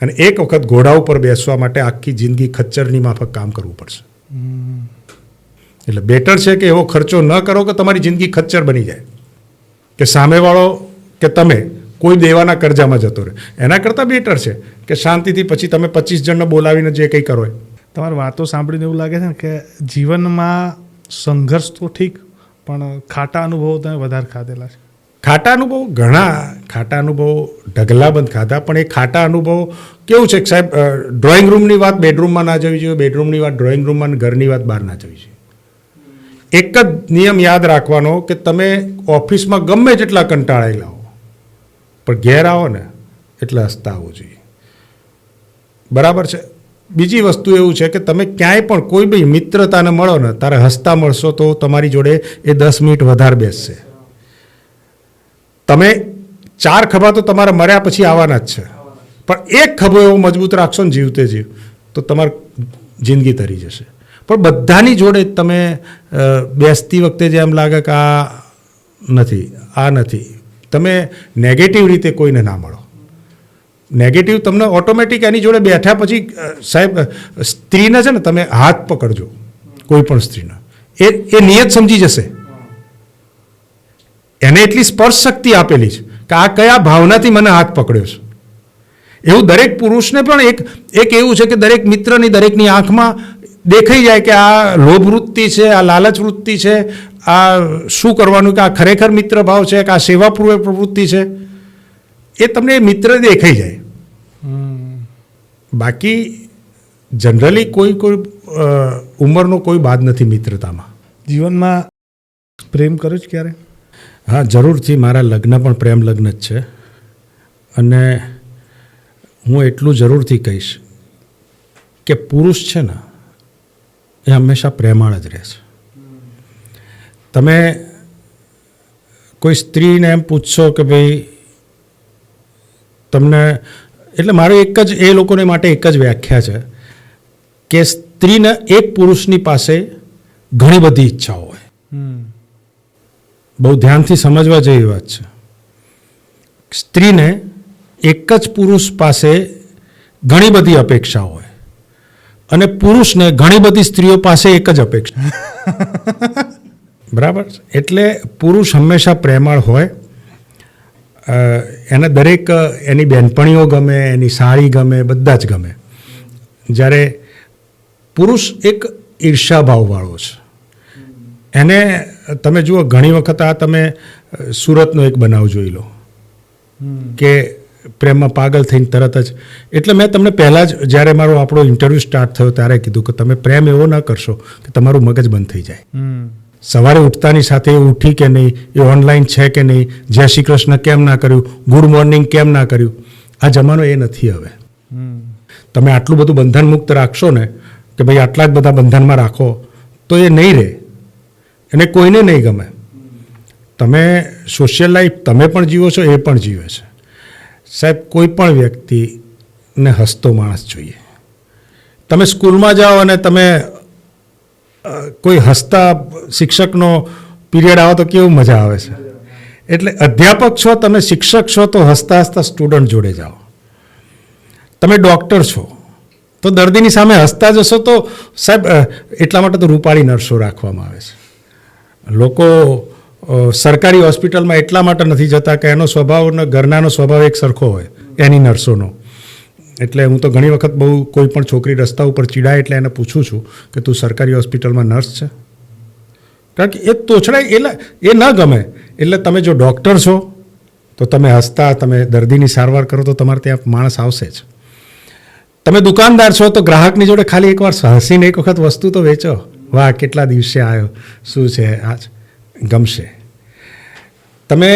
અને એક વખત ઘોડા ઉપર બેસવા માટે આખી જિંદગી ખચ્ચરની માફક કામ કરવું પડશે. એટલે બેટર છે કે એવો ખર્ચો ન કરો કે તમારી જિંદગી ખચ્ચર બની જાય, કે સામેવાળો કે તમે કોઈ દેવાના કરજામાં જતો રહે. એના કરતાં બેટર છે કે શાંતિથી પછી તમે 25 જણને બોલાવીને જે કંઈ કરો.
તમારી વાતો સાંભળીને એવું લાગે છે ને કે જીવનમાં સંઘર્ષ તો ઠીક, પણ ખાટા અનુભવો તમે વધારે ખાધેલા છે.
ખાટા અનુભવ ઘણા, ખાટા અનુભવ ઢગલાબંધ ખાધા, પણ એ ખાટા અનુભવ કેવું છે કે સાહેબ, ડ્રોઈંગ રૂમની વાત બેડરૂમમાં ના જવી જોઈએ, બેડરૂમની વાત ડ્રોઈંગ રૂમમાં, ઘરની વાત બહાર ના જવી જોઈએ. એક જ નિયમ યાદ રાખવાનો કે તમે ઓફિસમાં ગમે જેટલા કંટાળેલા હો, પણ ઘેર આવો ને એટલે હસતા આવવું જોઈએ. બરાબર છે. બીજી વસ્તુ એવું છે કે તમે ક્યાંય પણ કોઈ બી મિત્રતાને મળો ને તારે હસતા મળશો તો તમારી જોડે એ 10 મિનિટ વધારે બેસશે. તમે 4 ખભા તો તમારા મર્યા પછી આવવાના જ છે, પણ એક ખભો એવો મજબૂત રાખશો ને જીવતે જીવ તો તમારી જિંદગી તરી જશે. પણ બધાની જોડે તમે બેસતી વખતે જે એમ લાગે કે આ નથી, તમે નેગેટિવ રીતે કોઈને ના મળો. નેગેટિવ તમને ઓટોમેટિક એની જોડે બેઠા પછી સાહેબ, સ્ત્રીને છે ને તમે હાથ પકડજો, કોઈ પણ સ્ત્રીને, એ નિયત સમજી જશે. એને એટલી સ્પર્શ શક્તિ આપેલી છે કે આ કયા ભાવનાથી મને હાથ પકડ્યો છે. એવું દરેક પુરુષને પણ એક એવું છે કે દરેક મિત્રની, દરેકની આંખમાં દેખાઈ જાય કે આ લોભ વૃત્તિ છે, આ લાલચ વૃત્તિ છે, આ શું કરવાનું, કે આ ખરેખર મિત્ર ભાવ છે કે આ સેવાપૂર્વક પ્રવૃત્તિ છે, એ તમને મિત્ર દેખાઈ જાય. બાકી જનરલી કોઈ ઉંમરનો કોઈ બાદ નથી મિત્રતામાં.
જીવનમાં પ્રેમ કર્યો છે ક્યારે?
હા, જરૂરથી. મારા લગ્ન પણ પ્રેમ લગ્ન જ છે. અને હું એટલું જરૂરથી કહીશ કે પુરુષ છે ને એ હંમેશા પ્રેમાળ જ રહે છે. તમે કોઈ સ્ત્રીને એમ પૂછશો કે ભાઈ તમને, એટલે મારો એ લોકોને માટે એક જ વ્યાખ્યા છે કે સ્ત્રીને એક પુરુષની પાસે ઘણી બધી ઈચ્છાઓ હોય. બહુ ધ્યાનથી સમજવા જેવી વાત છે. સ્ત્રીને એક જ પુરુષ પાસે ઘણી બધી અપેક્ષાઓ હોય અને પુરુષને ઘણી બધી સ્ત્રીઓ પાસે એક જ અપેક્ષા. બરાબર. એટલે પુરુષ હંમેશા પ્રેમાળ હોય. એને દરેક, એની બહેનપણીઓ ગમે, એની સાળી ગમે, બધા જ ગમે. જ્યારે પુરુષ એક ઈર્ષાભાવવાળો છે. એને તમે જુઓ, ઘણી વખત આ તમે સુરતનો એક બનાવ જોઈ લો કે પ્રેમમાં પાગલ થઈને તરત જ, એટલે મેં તમને પહેલાં જ જ્યારે મારો આપણો ઇન્ટરવ્યૂ સ્ટાર્ટ થયો ત્યારે કીધું કે તમે પ્રેમ એવો ન કરશો કે તમારું મગજ બંધ થઈ જાય. સવારે ઉઠતાની સાથે એ ઉઠી કે નહીં, એ ઓનલાઈન છે કે નહીં, જય શ્રી કૃષ્ણ કેમ ના કર્યું, ગુડ મોર્નિંગ કેમ ના કર્યું, આ જમાનો એ નથી હવે. તમે આટલું બધું બંધન મુક્ત રાખશો ને કે ભાઈ આટલા જ બધા બંધનમાં રાખો તો એ નહીં રહે, એને કોઈને નહીં ગમે. તમે સોશિયલ લાઈફ તમે પણ જીવો છો, એ પણ જીવે છે. સાહેબ, કોઈ પણ વ્યક્તિને હસતો માણસ જોઈએ. તમે સ્કૂલમાં જાઓ અને તમે કોઈ હસતા શિક્ષકનો પીરિયડ આવે તો કેવું મજા આવે છે. એટલે અધ્યાપક છો, તમે શિક્ષક છો તો હસતા હસતા સ્ટુડન્ટ જોડે જાઓ. તમે ડૉક્ટર છો તો દર્દીની સામે હસતા જશો તો સાહેબ, એટલા માટે તો રૂપાળી નર્સો રાખવામાં આવે છે. લોકો સરકારી હોસ્પિટલમાં એટલા માટે નથી જતા કે એનો સ્વભાવ અને ઘરનાનો સ્વભાવ એક સરખો હોય, એની નર્સોનો. એટલે હું તો ઘણી વખત બહુ કોઈ પણ છોકરી રસ્તા ઉપર ચીડાય એટલે એને પૂછું છું કે તું સરકારી હોસ્પિટલમાં નર્સ છે? કારણ કે એ તોછડાય, એટલે એ ન ગમે. એટલે તમે જો ડૉક્ટર છો તો તમે હસતા, તમે દર્દીની સારવાર કરો તો તમારે ત્યાં માણસ આવશે જ. તમે દુકાનદાર છો તો ગ્રાહકની જોડે ખાલી એકવાર હસીને એક વખત વસ્તુ તો વેચો. વાહ, કેટલા દિવસે આવ્યો, શું છે આજ, ગમશે. તમે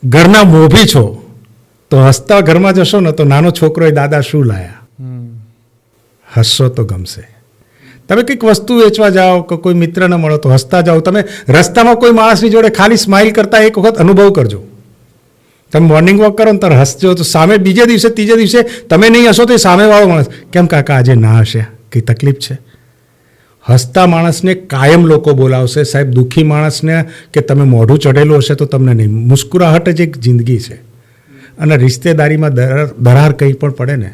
ઘરના મોભી છો તો હસતા ઘરમાં જશો ને તો નાનો છોકરો એ દાદા શું લાયા, હસશો તો ગમશે. તમે કંઈક વસ્તુ વેચવા જાઓ કે કોઈ મિત્રને મળો તો હસતા જાઓ. તમે રસ્તામાં કોઈ માણસની જોડે ખાલી સ્માઇલ કરતા એક વખત અનુભવ કરજો. તમે મોર્નિંગ વોક કરો ને ત્યારે હસજો તો સામે બીજે દિવસે, ત્રીજે દિવસે તમે નહીં હસો તો એ સામેવાળો માણસ, કેમ કાકા આજે ના હશે, કંઈ તકલીફ છે? હસતા માણસને કાયમ લોકો બોલાવશે. સાહેબ, દુઃખી માણસને કે તમે મોઢું ચઢેલું હશે તો તમને નહીં. મુસ્કુરાહટ જ એક જિંદગી છે. અને રિશ્તેદારીમાં દરાર કંઈ પણ પડે ને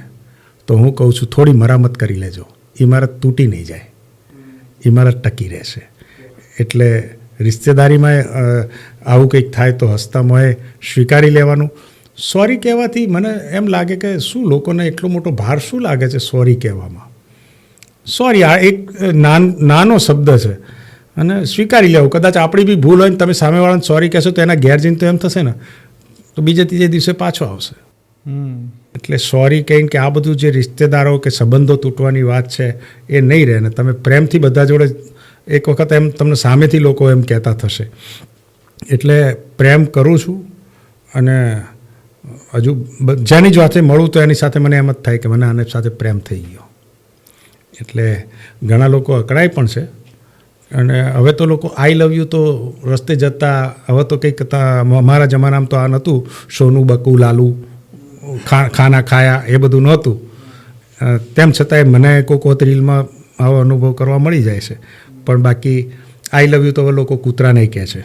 તો હું કહું છું થોડી મરામત કરી લેજો. ઇમારત તૂટી નહીં જાય, ઇમારત ટકી રહેશે. એટલે રિશ્તેદારીમાં આવું કંઈક થાય તો હસતા મોંએ સ્વીકારી લેવાનું. સોરી કહેવાથી મને એમ લાગે કે શું લોકોને એટલો મોટો ભાર શું લાગે છે સોરી કહેવામાં. સોરી આ એક નાનો શબ્દ છે અને સ્વીકારી લેવું. કદાચ આપણી બી ભૂલ હોય ને તમે સામેવાળાને સોરી કહેશો તો એના ઘેર જઈને તો એમ થશે ને તો બીજે ત્રીજે દિવસે પાછો આવશે. એટલે સોરી કહીને કે આ બધું જે રિશ્તેદારો કે સંબંધો તૂટવાની વાત છે એ નહીં રહે ને તમે પ્રેમથી બધા જોડે એક વખત એમ તમને સામેથી લોકો એમ કહેતા થશે. એટલે પ્રેમ કરું છું અને હજુ જેની જ વાતે મળું તો એની સાથે મને એમ જ થાય કે મને આને સાથે પ્રેમ થઈ ગયો. એટલે ઘણા લોકો અકળાય પણ છે અને હવે તો લોકો આઈ લવ યુ તો રસ્તે જતા હવે તો કંઈક અમારા જમાનામાં તો આ નહોતું સોનું બકુ લાલુ ખાના ખાયા એ બધું નહોતું. તેમ છતાંય મને કોઈક વખત રીલમાં આવો અનુભવ કરવા મળી જાય છે. પણ બાકી આઈ લવ યુ તો હવે લોકો કૂતરાને કહે છે.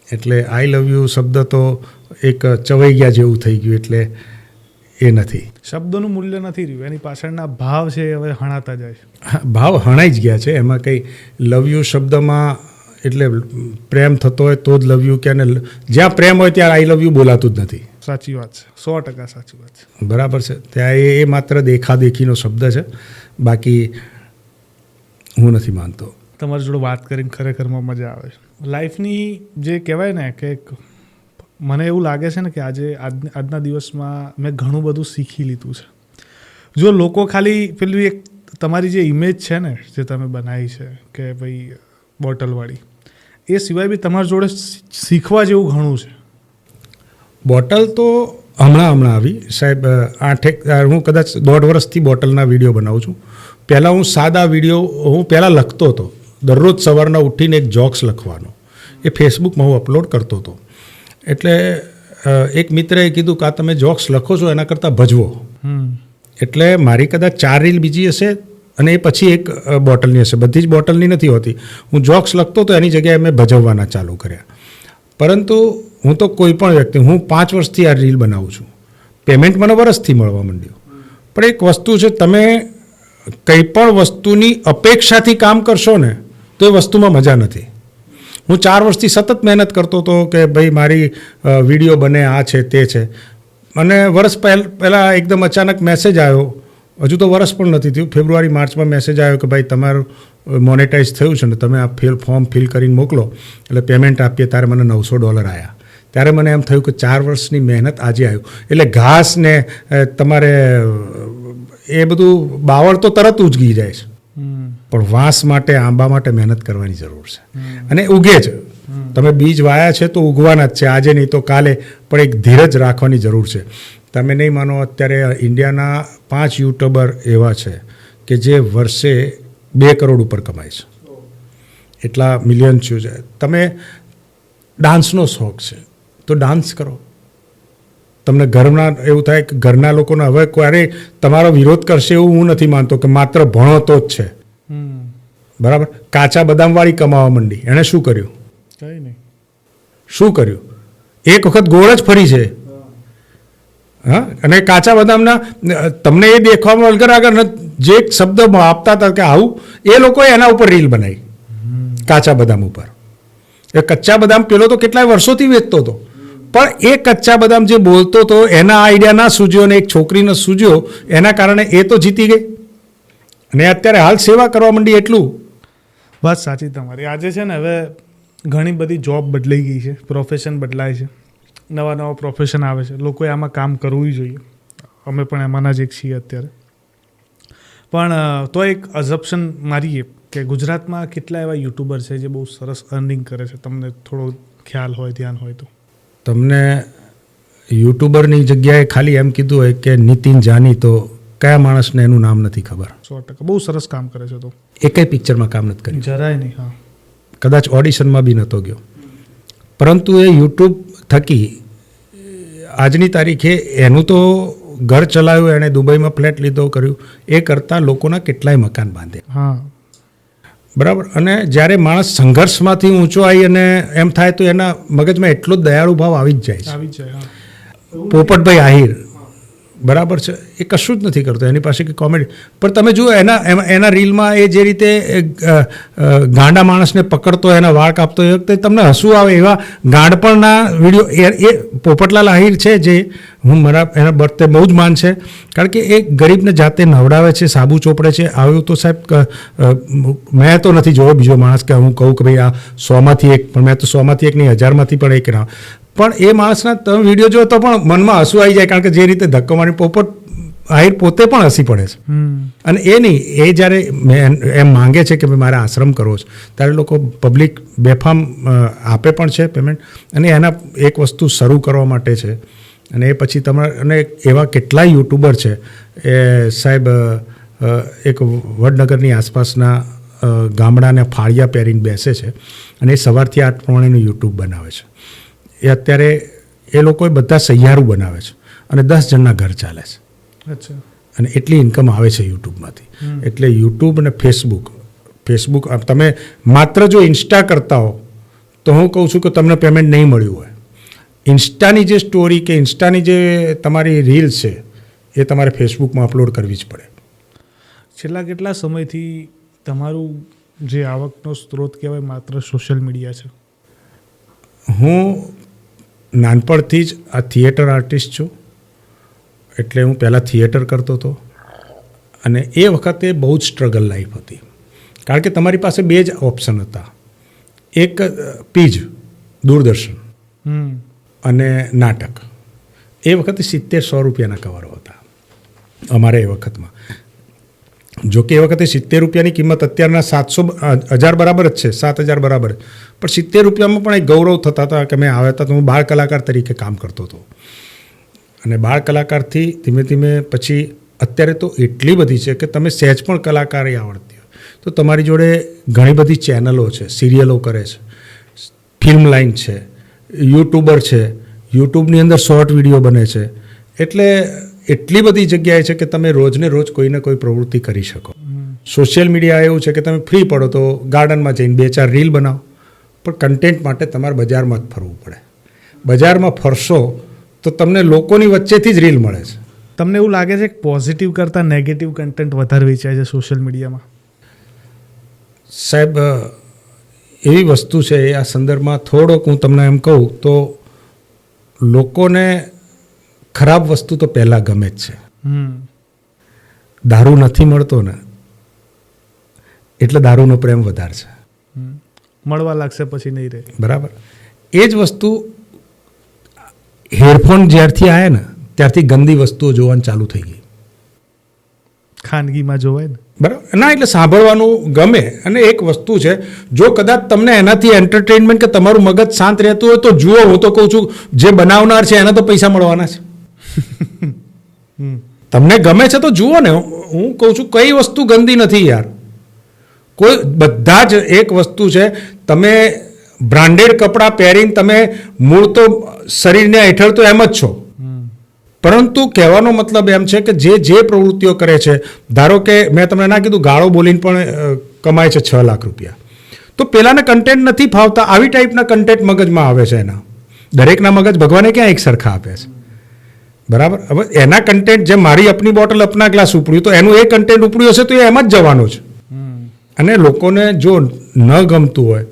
એટલે આઈ લવ યુ શબ્દ તો એક ચવાઈ ગયા જેવું થઈ ગયું. એટલે એ નથી,
શબ્દોનું મૂલ્ય નથી રહ્યું, એની પાછળના ભાવ છે એ હવે હણાતા જાય છે.
ભાવ હણાઈ જ ગયા છે. એમાં કંઈ લવ યુ શબ્દમાં એટલે પ્રેમ થતો હોય તો જ લવ યુ કે જ્યાં પ્રેમ હોય ત્યાં આઈ લવ યુ બોલાતું જ નથી.
સાચી વાત છે, 100% સાચી વાત છે.
બરાબર છે. ત્યાં એ માત્ર દેખાદેખીનો શબ્દ છે. બાકી હું નથી માનતો.
તમારી જોડે વાત કરીને ખરેખરમાં મજા આવે છે. લાઈફની જે કહેવાય ને કે મને એવું લાગે છે ને કે આજના દિવસમાં મેં ઘણું બધું શીખી લીધું છે. જો લોકો ખાલી પેલી એક તમારી જે ઇમેજ છે ને જે તમે બનાવી છે કે ભાઈ બોટલવાળી, એ સિવાય બી તમારી જોડે શીખવા જેવું ઘણું છે.
બોટલ તો હમણાં આવી સાહેબ. હું કદાચ 1.5 વર્ષથી બોટલના વિડીયો બનાવું છું. પહેલાં હું સાદા વિડીયો હું પહેલાં લખતો હતો. દરરોજ સવારના ઉઠીને એક જોક્સ લખવાનો, એ ફેસબુકમાં હું અપલોડ કરતો હતો. એટલે એક મિત્રએ કીધું કે આ તમે જોક્સ લખો છો એના કરતાં ભજવો. એટલે મારી કદાચ 4 રીલ બીજી હશે અને એ પછી એક બોટલની હશે. બધી જ બોટલની નથી હોતી. હું જોક્સ લખતો તો એની જગ્યાએ મેં ભજવવાના ચાલુ કર્યા. પરંતુ હું તો કોઈ પણ વ્યક્તિ, હું 5 વર્ષથી આ રીલ બનાવું છું. પેમેન્ટ મને વર્ષથી મળવા માંડ્યું. પણ એક વસ્તુ છે, તમે કંઈ પણ વસ્તુની અપેક્ષાથી કામ કરશો ને તો એ વસ્તુમાં મજા નથી. હું 4 વર્ષથી સતત મહેનત કરતો હતો કે ભાઈ મારી વિડીયો બને, આ છે તે છે. અને વર્ષ પહેલાં એકદમ અચાનક મેસેજ આવ્યો. હજુ તો વર્ષ પણ નથી થયું. ફેબ્રુઆરી માર્ચમાં મેસેજ આવ્યો કે ભાઈ તમારું મોનેટાઈઝ થયું છે ને તમે આ ફોર્મ ફિલ કરીને મોકલો એટલે પેમેન્ટ આપીએ. ત્યારે મને $900 આવ્યા. ત્યારે મને એમ થયું કે 4 વર્ષની મહેનત આજે આવ્યું. એટલે ઘાસ ને તમારે એ બધું બાવળ તો તરત ઉજગી જાય છે, પણ વાંસ માટે, આંબા માટે મહેનત કરવાની જરૂર છે. અને ઉગે છે. તમે બીજ વાયા છે તો ઉગવાના જ છે, આજે નહીં તો કાલે. પણ એક ધીરજ રાખવાની જરૂર છે. તમે નહીં માનો, અત્યારે ઇન્ડિયાના 5 યુટ્યુબર એવા છે કે જે વર્ષે 2 કરોડ ઉપર કમાય છે. એટલા મિલિયન છે. તમે ડાન્સનો શોખ છે તો ડાન્સ કરો. તમને ઘરના એવું થાય કે ઘરના લોકોને હવે ક્યારે તમારો વિરોધ કરશે એવું હું નથી માનતો કે માત્ર ભણો તો જ છે. બરાબર. કાચા બદામવાળી કમાવા માંડી. એણે શું કર્યું?
કંઈ નહીં. શું
કર્યું? એક વખત ગોળ જ ફરી છે. હા. અને કાચા બદામના તમને એ દેખવામાં વગર આગળ જે શબ્દ આપતા હતા કે આવું, એ લોકોએ એના ઉપર રીલ બનાવી કાચા બદામ ઉપર. એ કચ્ચા બદામ પેલો તો કેટલાય વર્ષોથી વેચતો હતો, પણ એ કચ્ચા બદામ જે બોલતો હતો એના આઈડિયા ના સૂજ્યો ને એક છોકરીને સૂજ્યો, એના કારણે એ તો જીતી ગઈ અને અત્યારે હાલ સેવા કરવા માંડી. એટલું
વાત સાચી તમારી. આજે છે ને હવે ઘણી બધી જોબ બદલાઈ ગઈ છે, પ્રોફેશન બદલાય છે, નવા પ્રોફેશન આવે છે. લોકોએ આમાં કામ કરવું જોઈએ. અમે પણ એમાંના જ એક છીએ અત્યારે. પણ તો એક અઝપ્શન મારીએ કે ગુજરાતમાં કેટલા એવા યુટ્યુબર છે જે બહુ સરસ અર્નિંગ કરે છે. તમને થોડો ખ્યાલ હોય, ધ્યાન હોય તો.
તમને યુટ્યુબરની જગ્યાએ ખાલી એમ કીધું હોય કે નીતિન જાની, તો કયા માણસને એનું નામ નથી ખબર?
100% બહુ સરસ કામ કરે છે. તો
એકેય પિક્ચરમાં કામ નથી કર્યું,
જરાય નહીં. હા,
કદાચ ઓડિશનમાં બી નહોતો ગયો. પરંતુ એ યુટ્યુબ થકી આજની તારીખે એનું તો ઘર ચલાવ્યું, એણે દુબઈમાં ફ્લેટ લીધો, કર્યું. એ કરતાં લોકોના કેટલાય મકાન બાંધે.
હા,
બરાબર. અને જ્યારે માણસ સંઘર્ષમાંથી ઊંચો આવી અને એમ થાય તો એના મગજમાં એટલો જ દયાળુ ભાવ આવી જ જાય છે.
આવી જ જાય.
પોપટભાઈ આહિર બરાબર છે, એ કશું જ નથી કરતો, એની પાસે કે કોમેડી. પણ તમે જુઓ એના રીલમાં એ જે રીતે ગાંડા માણસને પકડતો, એના વાળ કાપતો, એ વખતે તમને હસવું આવે એવા ગાંડપણના વિડીયો. એ પોપટલાલ આહિર છે, જે એના બર્થડે બહુ જ માન છે, કારણ કે એ ગરીબને જાતે નવડાવે છે, સાબુ ચોપડે છે. આવ્યું તો સાહેબ મેં તો નથી જોયો બીજો માણસ કે હું કહું કે ભાઈ આ 100માંથી 1, પણ મેં તો 100માંથી 1 નહીં, 1000માંથી પણ 1 ના. પણ એ માણસના તમે વિડીયો જોયો તો પણ મનમાં હસવું આવી જાય, કારણ કે જે રીતે ધક્કો મારી પોપટ આહિર પોતે પણ હસી પડે છે. અને એ નહીં, એ જ્યારે એમ માંગે છે કે ભાઈ મારે આશ્રમ કરવો છે, ત્યારે લોકો પબ્લિક બેફામ આપે પણ છે પેમેન્ટ. અને એના એક વસ્તુ શરૂ કરવા માટે છે, અને એ પછી તમારે, અને એવા કેટલાય યુટ્યુબર છે એ સાહેબ એક વડનગરની આસપાસના ગામડાને ફાળિયા પહેરીને બેસે છે, અને એ સવારથી 8 પ્રમાણેનું યુટ્યુબ બનાવે છે. એ અત્યારે એ લોકોએ બધા સહિયારું બનાવે છે, અને 10 જણના ઘર ચાલે છે.
અચ્છા.
અને એટલી ઇન્કમ આવે છે યુટ્યુબમાંથી. એટલે યુટ્યુબ અને ફેસબુક તમે માત્ર જો ઇન્સ્ટા કરતા હો તો હું કહું છું કે તમને પેમેન્ટ નહીં મળ્યું હોય. ઇન્સ્ટાની જે સ્ટોરી કે ઇન્સ્ટાની જે તમારી રીલ છે એ તમારે ફેસબુકમાં અપલોડ કરવી જ પડે.
છેલ્લા કેટલા સમયથી તમારું જે આવકનો સ્ત્રોત કહેવાય માત્ર સોશિયલ મીડિયા છે?
હું નાનપણથી જ આ થિયેટર આર્ટિસ્ટ છું. એટલે હું પહેલાં થિયેટર કરતો હતો, અને એ વખતે બહુ જ સ્ટ્રગલ લાઈફ હતી, કારણ કે તમારી પાસે 2 જ ઓપ્શન હતા. એક પીજ દૂરદર્શન અને નાટક. એ વખતે 70-100 રૂપિયાના કવરો હતા અમારે એ વખતમાં. જો કે એ વખતે 70 રૂપિયાની કિંમત અત્યારના 1000 બરાબર જ છે, 7000 બરાબર. પણ 70 રૂપિયામાં પણ એક ગૌરવ થતા હતા કે મેં આવ્યા હતા તો હું બાળ કલાકાર તરીકે કામ કરતો હતો. અને બાળ કલાકારથી ધીમે ધીમે પછી અત્યારે તો એટલી બધી છે કે તમે સહેજ પણ કલાકારી આવડતી હોય તો તમારી જોડે ઘણી બધી ચેનલો છે, સિરિયલો કરે છે, ફિલ્મ લાઈન છે, યુટ્યુબર છે, યુટ્યુબની અંદર શોર્ટ વિડીયો બને છે. એટલે એટલી બધી જગ્યાએ છે કે તમે રોજને રોજ કોઈને કોઈ પ્રવૃત્તિ કરી શકો. સોશિયલ મીડિયા એવું છે કે તમે ફ્રી પડો તો ગાર્ડનમાં જઈને 2-4 રીલ બનાવો, પણ કન્ટેન્ટ માટે તમારે બજારમાં જ ફરવું પડે. બજારમાં ફરશો તો તમને લોકોની વચ્ચેથી જ રીલ મળે છે.
તમને એવું લાગે છે કે પોઝિટિવ કરતાં નેગેટિવ કન્ટેન્ટ વધારે વેચાય છે સોશિયલ મીડિયામાં?
સાહેબ એવી વસ્તુ છે, એ આ સંદર્ભમાં થોડોક હું તમને એમ કહું તો લોકોને ખરાબ વસ્તુ તો પહેલાં ગમે જ છે. દારૂ નથી મળતો ને એટલે દારૂનો પ્રેમ વધારે છે.
મળવા લાગશે પછી નહીં રહે.
બરાબર. એ જ વસ્તુ હેડફોન જ્યારથી આવ્યા ને ત્યારથી ગંદી વસ્તુઓ જોવાનું ચાલુ થઈ ગઈ.
ખાનગીમાં જોવાય ને.
બરાબર ના, એટલે સાંભળવાનું ગમે. અને એક વસ્તુ છે, જો કદાચ તમને એનાથી એન્ટરટેનમેન્ટ કે તમારું મગજ શાંત રહેતું હોય તો જુઓ. હું તો કહું છું જે બનાવનાર છે એને તો પૈસા મળવાના છે. તમને ગમે છે તો જુઓ ને. હું કહું છું કઈ વસ્તુ ગંદી નથી યાર. કોઈ બધા જ એક વસ્તુ છે, તમે બ્રાન્ડેડ કપડાં પહેરીને તમે મૂળ તો શરીરને હેઠળ તો એમ જ છો, પરંતુ કહેવાનો મતલબ એમ છે કે જે પ્રવૃત્તિઓ કરે છે, ધારો કે મેં તમને ના કીધું ગાળો બોલીને પણ કમાય છે 6 લાખ રૂપિયા, તો પેલાને કન્ટેન્ટ નથી ફાવતા. આવી ટાઈપના કન્ટેન્ટ મગજમાં આવે છે એના. દરેકના મગજ ભગવાને ક્યાં એક સરખા આપે છે? બરાબર. હવે એના કન્ટેન્ટ, જે મારી અપની બોટલ અપના ગ્લાસ ઉપડ્યું, તો એનું એ કન્ટેન્ટ ઉપડ્યું હશે તો એ એમ જ જવાનું છે. અને લોકોને જો ન ગમતું હોય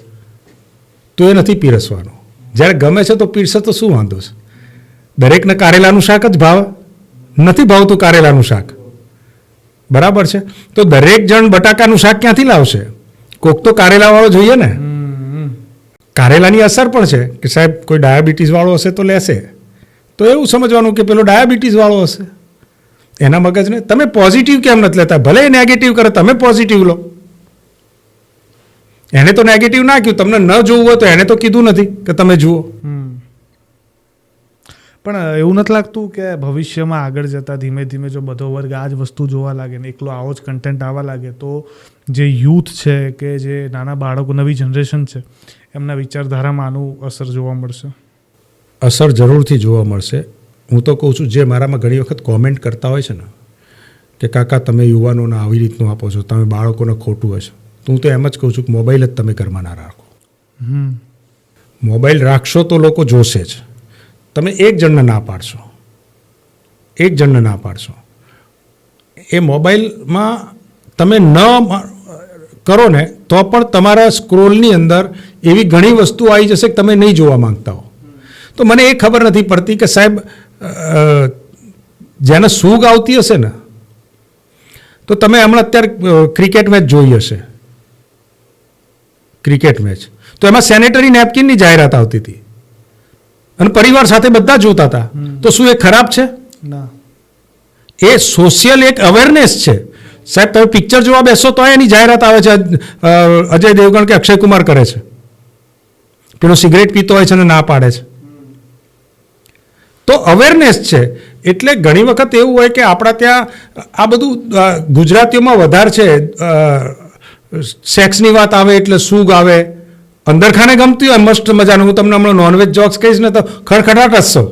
તો એ નથી પીરસવાનું. જ્યારે ગમે છે તો પીરસે તો શું વાંધો છે? દરેકને કારેલાનું શાક જ ભાવે. નથી ભાવતું કારેલાનું શાક, બરાબર છે? તો દરેક જણ બટાકાનું શાક ક્યાંથી લાવશે? કોક તો કારેલાવાળો જોઈએ ને. કારેલાની અસર પણ છે કે સાહેબ કોઈ ડાયાબિટીસવાળો હશે તો લેશે, તો એવું સમજવાનું કે પેલો ડાયાબિટીસવાળો હશે. એના મગજને તમે પોઝિટિવ કેમ નથી લેતા? ભલે એ નેગેટિવ કરે, તમે પોઝિટિવ લો. એને તો નેગેટિવ ના કહ્યું, તમને ન જોવું હોય તો એને તો કીધું નથી કે તમે જુઓ.
પણ એવું નથી લાગતું કે ભવિષ્યમાં આગળ જતાં ધીમે ધીમે જો બધો વર્ગ આ જ વસ્તુ જોવા લાગે ને એકલો આવો જ કન્ટેન્ટ આવવા લાગે તો જે યુથ છે કે જે નાના બાળકો, નવી જનરેશન છે, એમના વિચારધારામાં આનું અસર જોવા મળશે?
અસર જરૂરથી જોવા મળશે. હું તો કહું છું, જે મારામાં ઘણી વખત કોમેન્ટ કરતા હોય છે ને કે કાકા તમે યુવાનોને આવી રીતનું આપો છો, તમે બાળકોને ખોટું હશે, તો હું તો એમ જ કહું છું કે મોબાઈલ જ તમે ઘરમાં ના રાખો. મોબાઈલ રાખશો તો લોકો જોશે જ. તમે એક જણને ના પાડશો, એક જણને ના પાડશો. એ મોબાઈલમાં તમે ન કરો ને તો પણ તમારા સ્ક્રોલની અંદર એવી ઘણી વસ્તુઓ આવી જશે કે તમે નહીં જોવા માંગતા હો. તો મને એ ખબર નથી પડતી કે સાહેબ જેને સૂગ આવતી હશે ને, તો તમે હમણાં અત્યારે ક્રિકેટ મેચ જોઈ હશે, ક્રિકેટ મેચ, તો એમાં સેનેટરી નેપકિનની જાહેરાત આવતી હતી અને પરિવાર સાથે બધા જોતા હતા. તો શું એ ખરાબ છે?
ના,
એ સોશિયલ એક અવેરનેસ છે. સાહેબ તમે પિક્ચર જોવા બેસો તો એની જાહેરાત આવે છે, અજય દેવગણ કે અક્ષય કુમાર કરે છે, પેલો સિગરેટ પીતો હોય છે અને ના પાડે છે. તો અવેરનેસ છે. એટલે ઘણી વખત એવું હોય કે આપણા ત્યાં આ બધું ગુજરાતીઓમાં વધારે છે, સેક્સની વાત આવે એટલે સૂગ આવે, અંદર ખાને ગમતી હોય મસ્ત મજાનું. હું તમને હમણાં નોનવેજ જોક્સ કહીશ ને તો ખડખડાટ હસશો,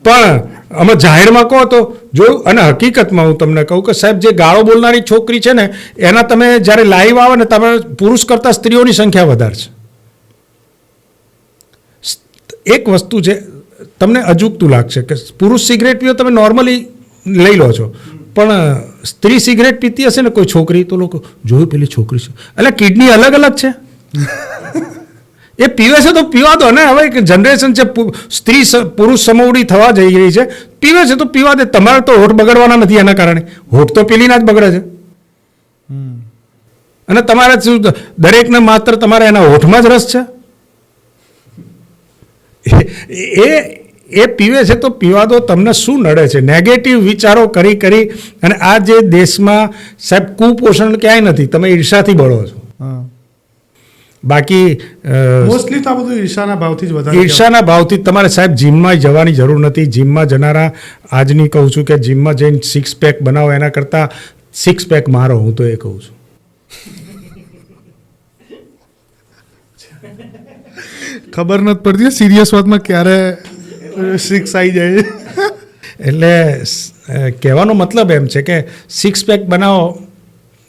પણ અમે જાહેરમાં કહો તો જોયું. અને હકીકતમાં હું તમને કહું કે સાહેબ જે ગાળો બોલનારી છોકરી છે ને એના તમે જ્યારે લાઈવ આવે ને તમે પુરુષ કરતાં સ્ત્રીઓની સંખ્યા વધારે છે. એક વસ્તુ છે તમને અજુગતું લાગશે કે પુરુષ સિગરેટ પીવો તમે નોર્મલી લઈ લો છો, પણ સ્ત્રી સિગરેટ પીતી હશે ને કોઈ છોકરી તો લોકો જોયું પેલી છોકરી છે, એટલે કિડની અલગ અલગ છે. એ પીવે છે તો પીવા દો ને. હવે એક જનરેશન છે સ્ત્રી પુરુષ સમોવડી થવા જઈ રહી છે, પીવે છે તો પીવા દે. તમારે તો હોઠ બગડવાના નથી એના કારણે, હોઠ તો પેલીના જ બગડે છે. અને તમારે શું દરેકને માત્ર તમારે એના હોઠમાં જ રસ છે? એ પીવે છે તો પીવા દો. તમને શું નડે છે? નેગેટિવ વિચારો કરી કરી અને આ જે દેશમાં સાહેબ કુપોષણ ક્યાંય નથી, તમે ઈર્ષાથી બળો છો. બાકી
મોસ્ટલી તો આ બધું ઈર્ષાના ભાવથી જ વધારે,
ઈર્ષાના ભાવથી તમારે સાહેબ જીમમાં જવાની જરૂર નથી. જીમમાં જનારા આજની કહું છું કે જીમમાં જઈને સિક્સ પેક બનાવો એના કરતાં સિક્સ પેક મારો, હું તો એ કહું છું.
ખબર નથી પડતી સિરિયસ વાતમાં ક્યારે સિક્સ આવી જાય.
એટલે કહેવાનો મતલબ એમ છે કે સિક્સ પેક બનાવો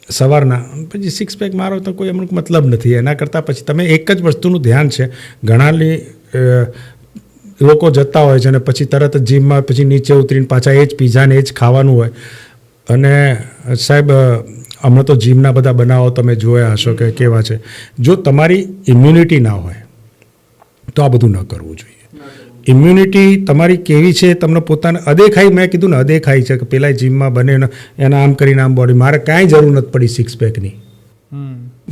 સવારના, પછી સિક્સ પેક મારો તો કોઈ અમુક મતલબ નથી. એના કરતાં પછી તમે એક જ વસ્તુનું ધ્યાન છે. ઘણા લોકો જતા હોય છે અને પછી તરત જ જીમમાં પછી નીચે ઉતરીને પાછા એ જ પીઝાને એ જ ખાવાનું હોય. અને સાહેબ હમણાં તો જીમના બધા બનાવો તમે જોયા હશો કે કેવા છે. જો તમારી ઇમ્યુનિટી ના હોય તો આ બધું ન કરવું જોઈએ. ઇમ્યુનિટી તમારી કેવી છે તમને પોતાને અદેખાઈ, મેં કીધું ને અદેખાઈ છે કે પેલા જીમમાં બને ને એના આમ કરીને આમ બોડી, મારે કાંઈ જરૂર નથી પડી સિક્સ પેકની.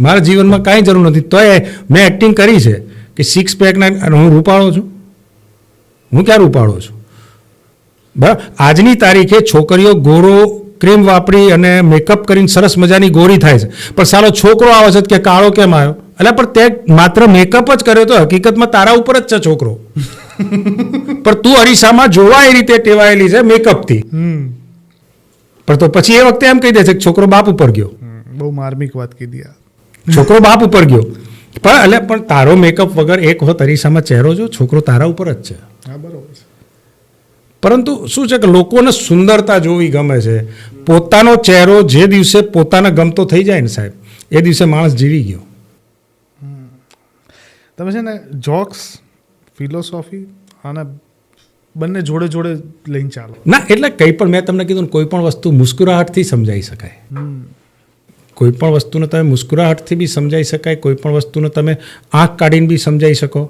મારા જીવનમાં કાંઈ જરૂર નથી. તોય મેં એક્ટિંગ કરી છે કે સિક્સ પેકના, અને હું રૂપાળો છું. હું ક્યાં રૂપાળો છું? બરાબર. આજની તારીખે છોકરીઓ ગોરો ક્રીમ વાપરી અને મેકઅપ કરીને સરસ મજાની ગોરી થાય છે, પણ સાલો છોકરો આવે છે કે કાળો કેમ આવ્યો? એટલે પણ તે માત્ર મેકઅપ જ કર્યો તો હકીકતમાં તારા ઉપર જ છે છોકરો. પણ તું અરીસામાં જોવા એ રીતે ટેવાયેલી છે મેકઅપથી. પણ તો પછી એ વખતે એમ કહી દે છે કે છોકરો બાપ ઉપર ગયો.
બહુ માર્મિક વાત કીધી આ.
છોકરો બાપ ઉપર ગયો, પણ તારો મેકઅપ વગર એક વખત અરીસામાં ચહેરો જો, છોકરો તારા ઉપર જ છે.
હા, બરોબર છે.
પરંતુ શું છે કે લોકોને સુંદરતા જોવી ગમે છે. પોતાનો ચહેરો જે દિવસે પોતાને ગમતો થઈ જાય ને સાહેબ, એ દિવસે માણસ જીવી ગયો.
તમે છે ને જોક્સ, ફિલોસોફી અને બંને જોડે જોડે લઈને ચાલો.
ના, એટલે કંઈ પણ મેં તમને કીધું ને, કોઈ પણ વસ્તુ મુસ્કુરાહટથી સમજાઈ શકાય. કોઈ પણ વસ્તુને તમે મુસ્કુરાહટથી બી સમજાઈ શકાય, કોઈ પણ વસ્તુને તમે આંખ કાઢીને બી સમજાઈ શકો.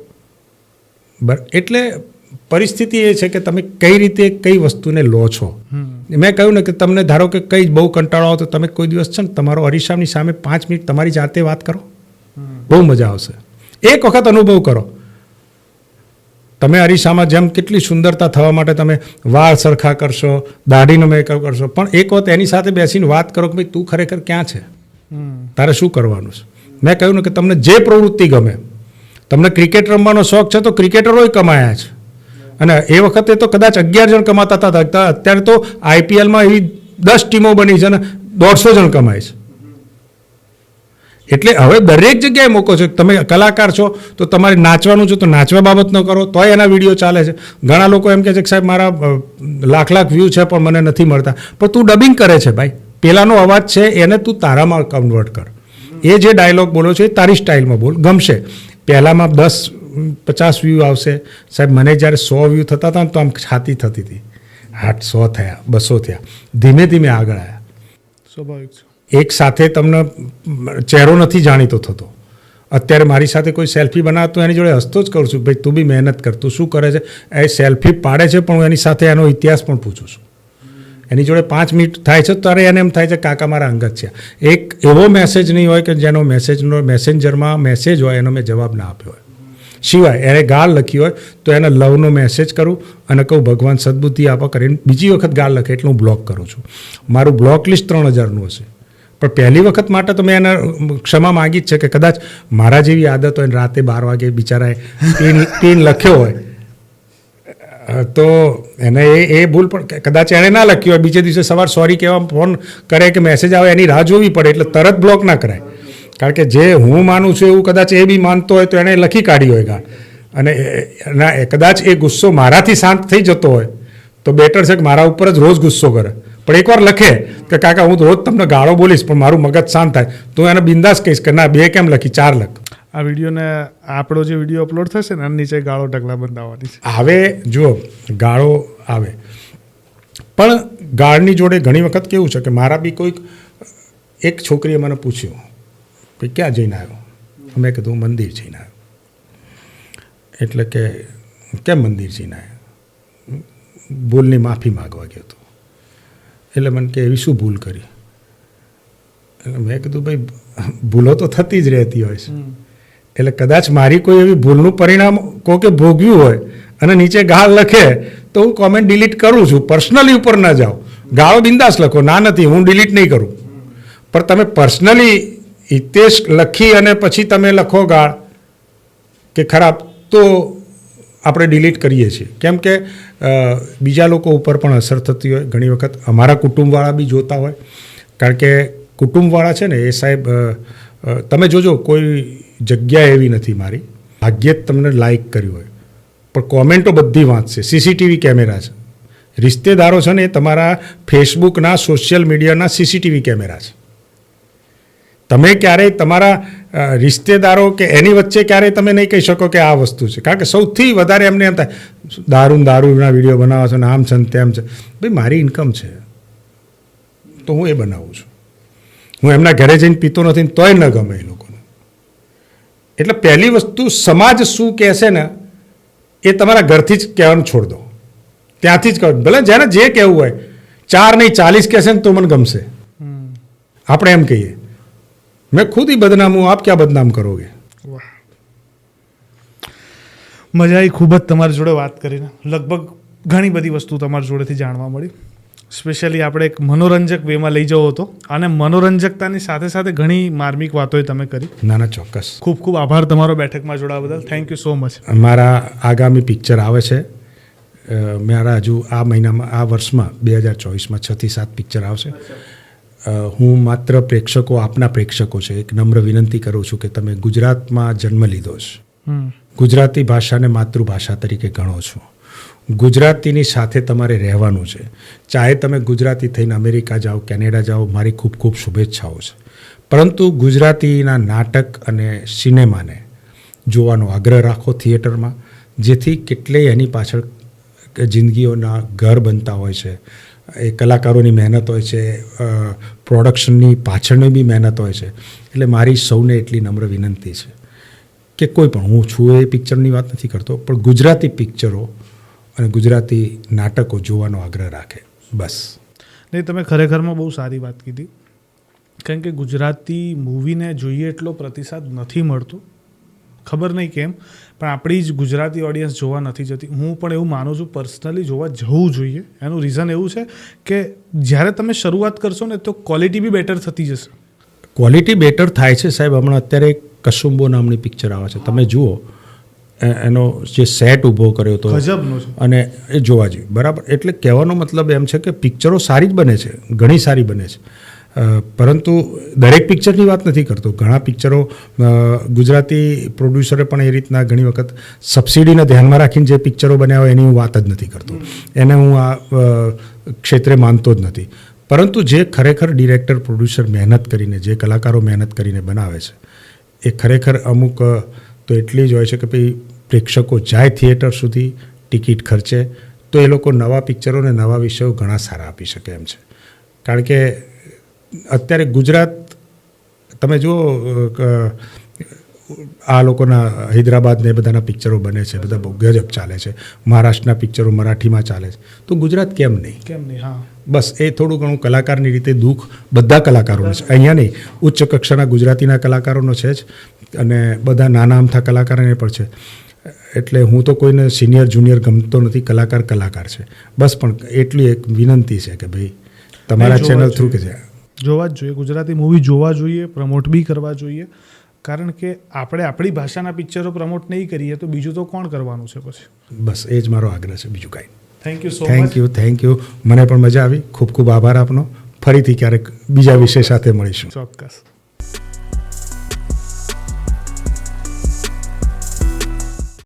એટલે પરિસ્થિતિ એ છે કે તમે કઈ રીતે કઈ વસ્તુને લો છો. મેં કહ્યું ને કે તમને ધારો કે કંઈ બહુ કંટાળો આવે તો તમે કોઈ દિવસ છે ને તમારો અરીસાની સામે 5 મિનિટ તમારી જાતે વાત કરો, બહુ મજા આવશે. એક વખત અનુભવ કરો. તમે અરીસામાં જેમ કેટલી સુંદરતા થવા માટે તમે વાળ સરખા કરશો, દાઢીનો મેકઅપ કરશો, પણ એક વખત એની સાથે બેસીને વાત કરો કે ભાઈ તું ખરેખર ક્યાં છે, તારે શું કરવાનું છે. મેં કહ્યું ને કે તમને જે પ્રવૃત્તિ ગમે, તમને ક્રિકેટ રમવાનો શોખ છે તો ક્રિકેટરોય કમાયા છે, અને એ વખતે તો કદાચ 11 જણ કમાતા હતા. અત્યારે તો IPLમાં એવી 10 ટીમો બની છે અને 150 જણ કમાય છે. એટલે હવે દરેક જગ્યાએ મોકો છે. તમે કલાકાર છો તો તમારે નાચવાનું છે તો નાચવા બાબતનો કરો તોય એના વિડીયો ચાલે છે. ઘણા લોકો એમ કહે છે કે સાહેબ મારા લાખ વ્યૂ છે પણ મને નથી મળતા. પણ તું ડબિંગ કરે છે ભાઈ, પેલાનો અવાજ છે એને તું તારામાં કન્વર્ટ કર. એ જે ડાયલોગ બોલો છો એ તારી સ્ટાઇલમાં બોલ, ગમશે. પહેલામાં 10 50 વ્યૂ આવશે. સાહેબ મને જ્યારે 100 વ્યૂ થતા હતા ને તો આમ છાતી થતી હતી, 100 થયા, 200 થયા, ધીમે ધીમે આગળ આવ્યા.
સ્વાભાવિક છે.
એક સાથે તમને ચહેરો નથી જાણીતો થતો. અત્યારે મારી સાથે કોઈ સેલ્ફી બનાવતો એની જોડે હસતો જ કરું છું, ભાઈ તું બી મહેનત કર, તું શું કરે છે. એ સેલ્ફી પાડે છે પણ હું એની સાથે એનો ઇતિહાસ પણ પૂછું છું. એની જોડે 5 મિનિટ થાય છે ત્યારે એને એમ થાય છે કાકા મારા અંગત છે. એક એવો મેસેજ નહીં હોય કે જેનો મેસેન્જરમાં મેસેજ હોય એનો મેં જવાબ ના આપ્યો હોય. સિવાય એણે ગાળ લખી હોય તો એને લવનો મેસેજ કરું અને કહું ભગવાન સદબુદ્ધિ આપો કરીને બીજી વખત ગાળ લખે એટલે હું બ્લોક કરું છું. મારું બ્લોક લિસ્ટ 3000નું હશે, પણ પહેલી વખત માટે તો મેં એને ક્ષમા માગી જ છે કે કદાચ મારા જેવી આદત હોય રાતે 12 વાગે બિચારાએ ટીન લખ્યો હોય તો એને એ ભૂલ પણ કદાચ એણે ના લખ્યું હોય, બીજે દિવસે સવાર સોરી કહેવા ફોન કરે કે મેસેજ આવે એની રાહ જોવી પડે, એટલે તરત બ્લોક ના કરાય. કારણ કે જે હું માનું છું એવું કદાચ એ બી માનતો હોય તો એણે લખી કાઢી હોય ગાળ, અને કદાચ એ ગુસ્સો મારાથી શાંત થઈ જતો હોય તો બેટર છે કે મારા ઉપર જ રોજ ગુસ્સો કરે. પણ એકવાર લખે કે કાકા હું રોજ તમને ગાળો બોલીશ પણ મારું મગજ શાંત થાય તો એને બિંદાસ કહીશ કે ના 2 કેમ લખી 4 લખ.
આ વિડીયોને આપણો જે વિડીયો અપલોડ થશે ને એની નીચે ગાળો ઢગલા બંધ આવવાની છે.
આવે જુઓ ગાળો આવે, પણ ગાળની જોડે ઘણી વખત કેવું છે કે મારા બી કોઈક એક છોકરીએ મને પૂછ્યું કે ક્યાં જઈને આવ્યો, મેં કીધું મંદિર જઈને આવ્યો. એટલે કે કેમ મંદિર જઈને આવ્યો? ભૂલની માફી માગવા ગયો હતો. એટલે મને કે એવી શું ભૂલ કરી? એટલે મેં કીધું ભાઈ ભૂલો તો થતી જ રહેતી હોય છે, એટલે કદાચ મારી કોઈ એવી ભૂલનું પરિણામ કહો કે ભોગવ્યું હોય અને નીચે ગાળ લખે તો હું કોમેન્ટ ડિલીટ કરું છું. પર્સનલી ઉપર ન જાઓ, ગાળો બિંદાસ લખો, ના નથી હું ડિલીટ નહીં કરું. પણ તમે પર્સનલી હિતેશ લખી અને પછી તમે લખો ગાળ કે ખરાબ તો આપણે ડિલીટ કરીએ છીએ. કેમ કે બીજા લોકો ઉપર પણ અસર થતી હોય. ઘણી વખત અમારા કુટુંબવાળા બી જોતા હોય, કારણ કે કુટુંબવાળા છે ને એ સાહેબ તમે જોજો કોઈ જગ્યા એવી નથી મારી ભાગ્યે જ તમને લાઈક કર્યું હોય પણ કોમેન્ટો બધી વાંચશે. સીસીટીવી કેમેરા છે, રિશ્તેદારો છે ને એ તમારા ફેસબુકના સોશિયલ મીડિયાના સીસીટીવી કેમેરા છે. તમે ક્યારેય તમારા રિશ્તેદારો કે એની વચ્ચે ક્યારેય તમે નહીં કહી શકો કે આ વસ્તુ છે, કારણ કે સૌથી વધારે એમને એમ થાય દારૂના વિડીયો બનાવો છો ને આમ છે ને તેમ છે. ભાઈ મારી ઇન્કમ છે તો હું એ બનાવું છું. હું એમના ઘરે જઈને પીતો નથી તોય ન ગમે એ લોકોને. એટલે પહેલી વસ્તુ સમાજ શું કહેશે ને એ તમારા ઘરથી જ કહેવાનું છોડ દો, ત્યાંથી જ કહો. ભલે જેને જે કહેવું હોય 4 નહીં 40 કહેશે ને તો મને ગમશે. આપણે એમ કહીએ मैं खुद ही बदनाम हूँ, आप क्या बदनाम करोगे?
વાહ, મજા આવી ખૂબ જ તમારી જોડે વાત કરીને. લગભગ ઘણી બધી વસ્તુ તમારી જોડેથી જાણવા મળી. સ્પેશિયલી આપણે એક મનોરંજક વેમાં લઈ જવો હતો અને મનોરંજકતાની સાથે સાથે ઘણી માર્મિક વાતોય તમે કરી.
ના ના ચોક્કસ.
ખૂબ ખૂબ આભાર તમારો બેઠકમાં જોડાવા બદલ. Thank you so much.
મારા આગામી પિક્ચર આવે છે. મારા હજુ આ મહિનામાં આ વર્ષમાં 2024માં 6 થી 7 પિક્ચર આવશે. હું માત્ર પ્રેક્ષકો આપના પ્રેક્ષકો છે એક નમ્ર વિનંતી કરું છું કે તમે ગુજરાતમાં જન્મ લીધો છે, ગુજરાતી ભાષાને માતૃભાષા તરીકે ગણો છો, ગુજરાતીની સાથે તમારે રહેવાનું છે. ચાહે તમે ગુજરાતી થઈને અમેરિકા જાઓ, કેનેડા જાઓ, મારી ખૂબ ખૂબ શુભેચ્છાઓ છે. પરંતુ ગુજરાતીના નાટક અને સિનેમાને જોવાનો આગ્રહ રાખો થિયેટરમાં, જેથી કેટલેય એની પાછળ જિંદગીઓના ઘર બનતા હોય છે. એ કલાકારોની મહેનત હોય છે, પ્રોડક્શનની પાછળની બી મહેનત હોય છે. એટલે મારી સૌને એટલી નમ્ર વિનંતી છે કે કોઈ પણ, હું છું એ પિક્ચરની વાત નથી કરતો, પણ ગુજરાતી પિક્ચરો અને ગુજરાતી નાટકો જોવાનો આગ્રહ રાખે બસ.
નહીં, તમે ખરેખરમાં બહુ સારી વાત કીધી. કારણ કે ગુજરાતી મૂવીને જોઈએ એટલો પ્રતિસાદ નથી મળતો, ખબર નહીં કેમ, પણ આપણી જ ગુજરાતી ઓડિયન્સ જોવા નથી જતી. હું પણ એવું માનું છું પર્સનલી જોવા જવું જોઈએ. એનું રીઝન એવું છે કે જ્યારે તમે શરૂઆત કરશો ને તો ક્વોલિટી બી બેટર થતી જશે.
ક્વોલિટી બેટર થાય છે સાહેબ. હમણાં અત્યારે કસુંબો નામની પિક્ચર આવે છે, તમે જુઓ. એનો જે સેટ ઊભો કર્યો હતો
ગજબનો છે
અને એ જોવા જોઈએ બરાબર. એટલે કહેવાનો મતલબ એમ છે કે પિક્ચરો સારી જ બને છે, ઘણી સારી બને છે. પરંતુ દરેક પિક્ચરની વાત નથી કરતો. ઘણા પિક્ચરો ગુજરાતી પ્રોડ્યુસરે પણ એ રીતના ઘણી વખત સબસિડીને ધ્યાનમાં રાખીને જે પિક્ચરો બન્યા હોય એની હું વાત જ નથી કરતો. એને હું આ ક્ષેત્રે માનતો જ નથી. પરંતુ જે ખરેખર ડિરેક્ટર પ્રોડ્યુસર મહેનત કરીને, જે કલાકારો મહેનત કરીને બનાવે છે, એ ખરેખર અમુક તો એટલી જ હોય છે કે ભાઈ પ્રેક્ષકો જાય થિયેટર સુધી ટિકિટ ખર્ચે તો એ લોકો નવા પિક્ચરો અને નવા વિષયો ઘણા સારા આપી શકે એમ છે. કારણ કે અત્યારે ગુજરાત તમે જુઓ આ લોકોના હૈદરાબાદ ને એ બધાના પિક્ચરો બને છે, બધા બહુ ગજબ ચાલે છે. મહારાષ્ટ્રના પિક્ચરો મરાઠીમાં ચાલે છે, તો ગુજરાત કેમ નહીં?
કેમ નહીં? હા,
બસ એ થોડું ઘણું કલાકારની રીતે દુઃખ બધા કલાકારોનું છે. અહીંયા નહીં, ઉચ્ચ કક્ષાના ગુજરાતીના કલાકારોનો છે જ, અને બધા નાના અમથા કલાકારોને પણ છે. એટલે હું તો કોઈને સિનિયર જુનિયર ગમતો નથી, કલાકાર કલાકાર છે બસ. પણ એટલી એક વિનંતી છે કે ભાઈ તમારા ચેનલ થ્રુ કે છે
જોવા જ જોઈએ, ગુજરાતી મૂવી જોવા જોઈએ, પ્રમોટ બી કરવા જોઈએ. કારણ કે આપણે આપણી ભાષાના પિક્ચરો પ્રમોટ નહીં કરીએ તો બીજું તો કોણ કરવાનું છે પછી?
બસ એ જ મારો આગ્રહ છે, બીજું કાંઈ.
Thank you so much.
Thank you. મને પણ મજા આવી. ખૂબ ખૂબ આભાર આપનો. ફરીથી ક્યારેક બીજા વિષય સાથે મળીશું.
ચોક્કસ.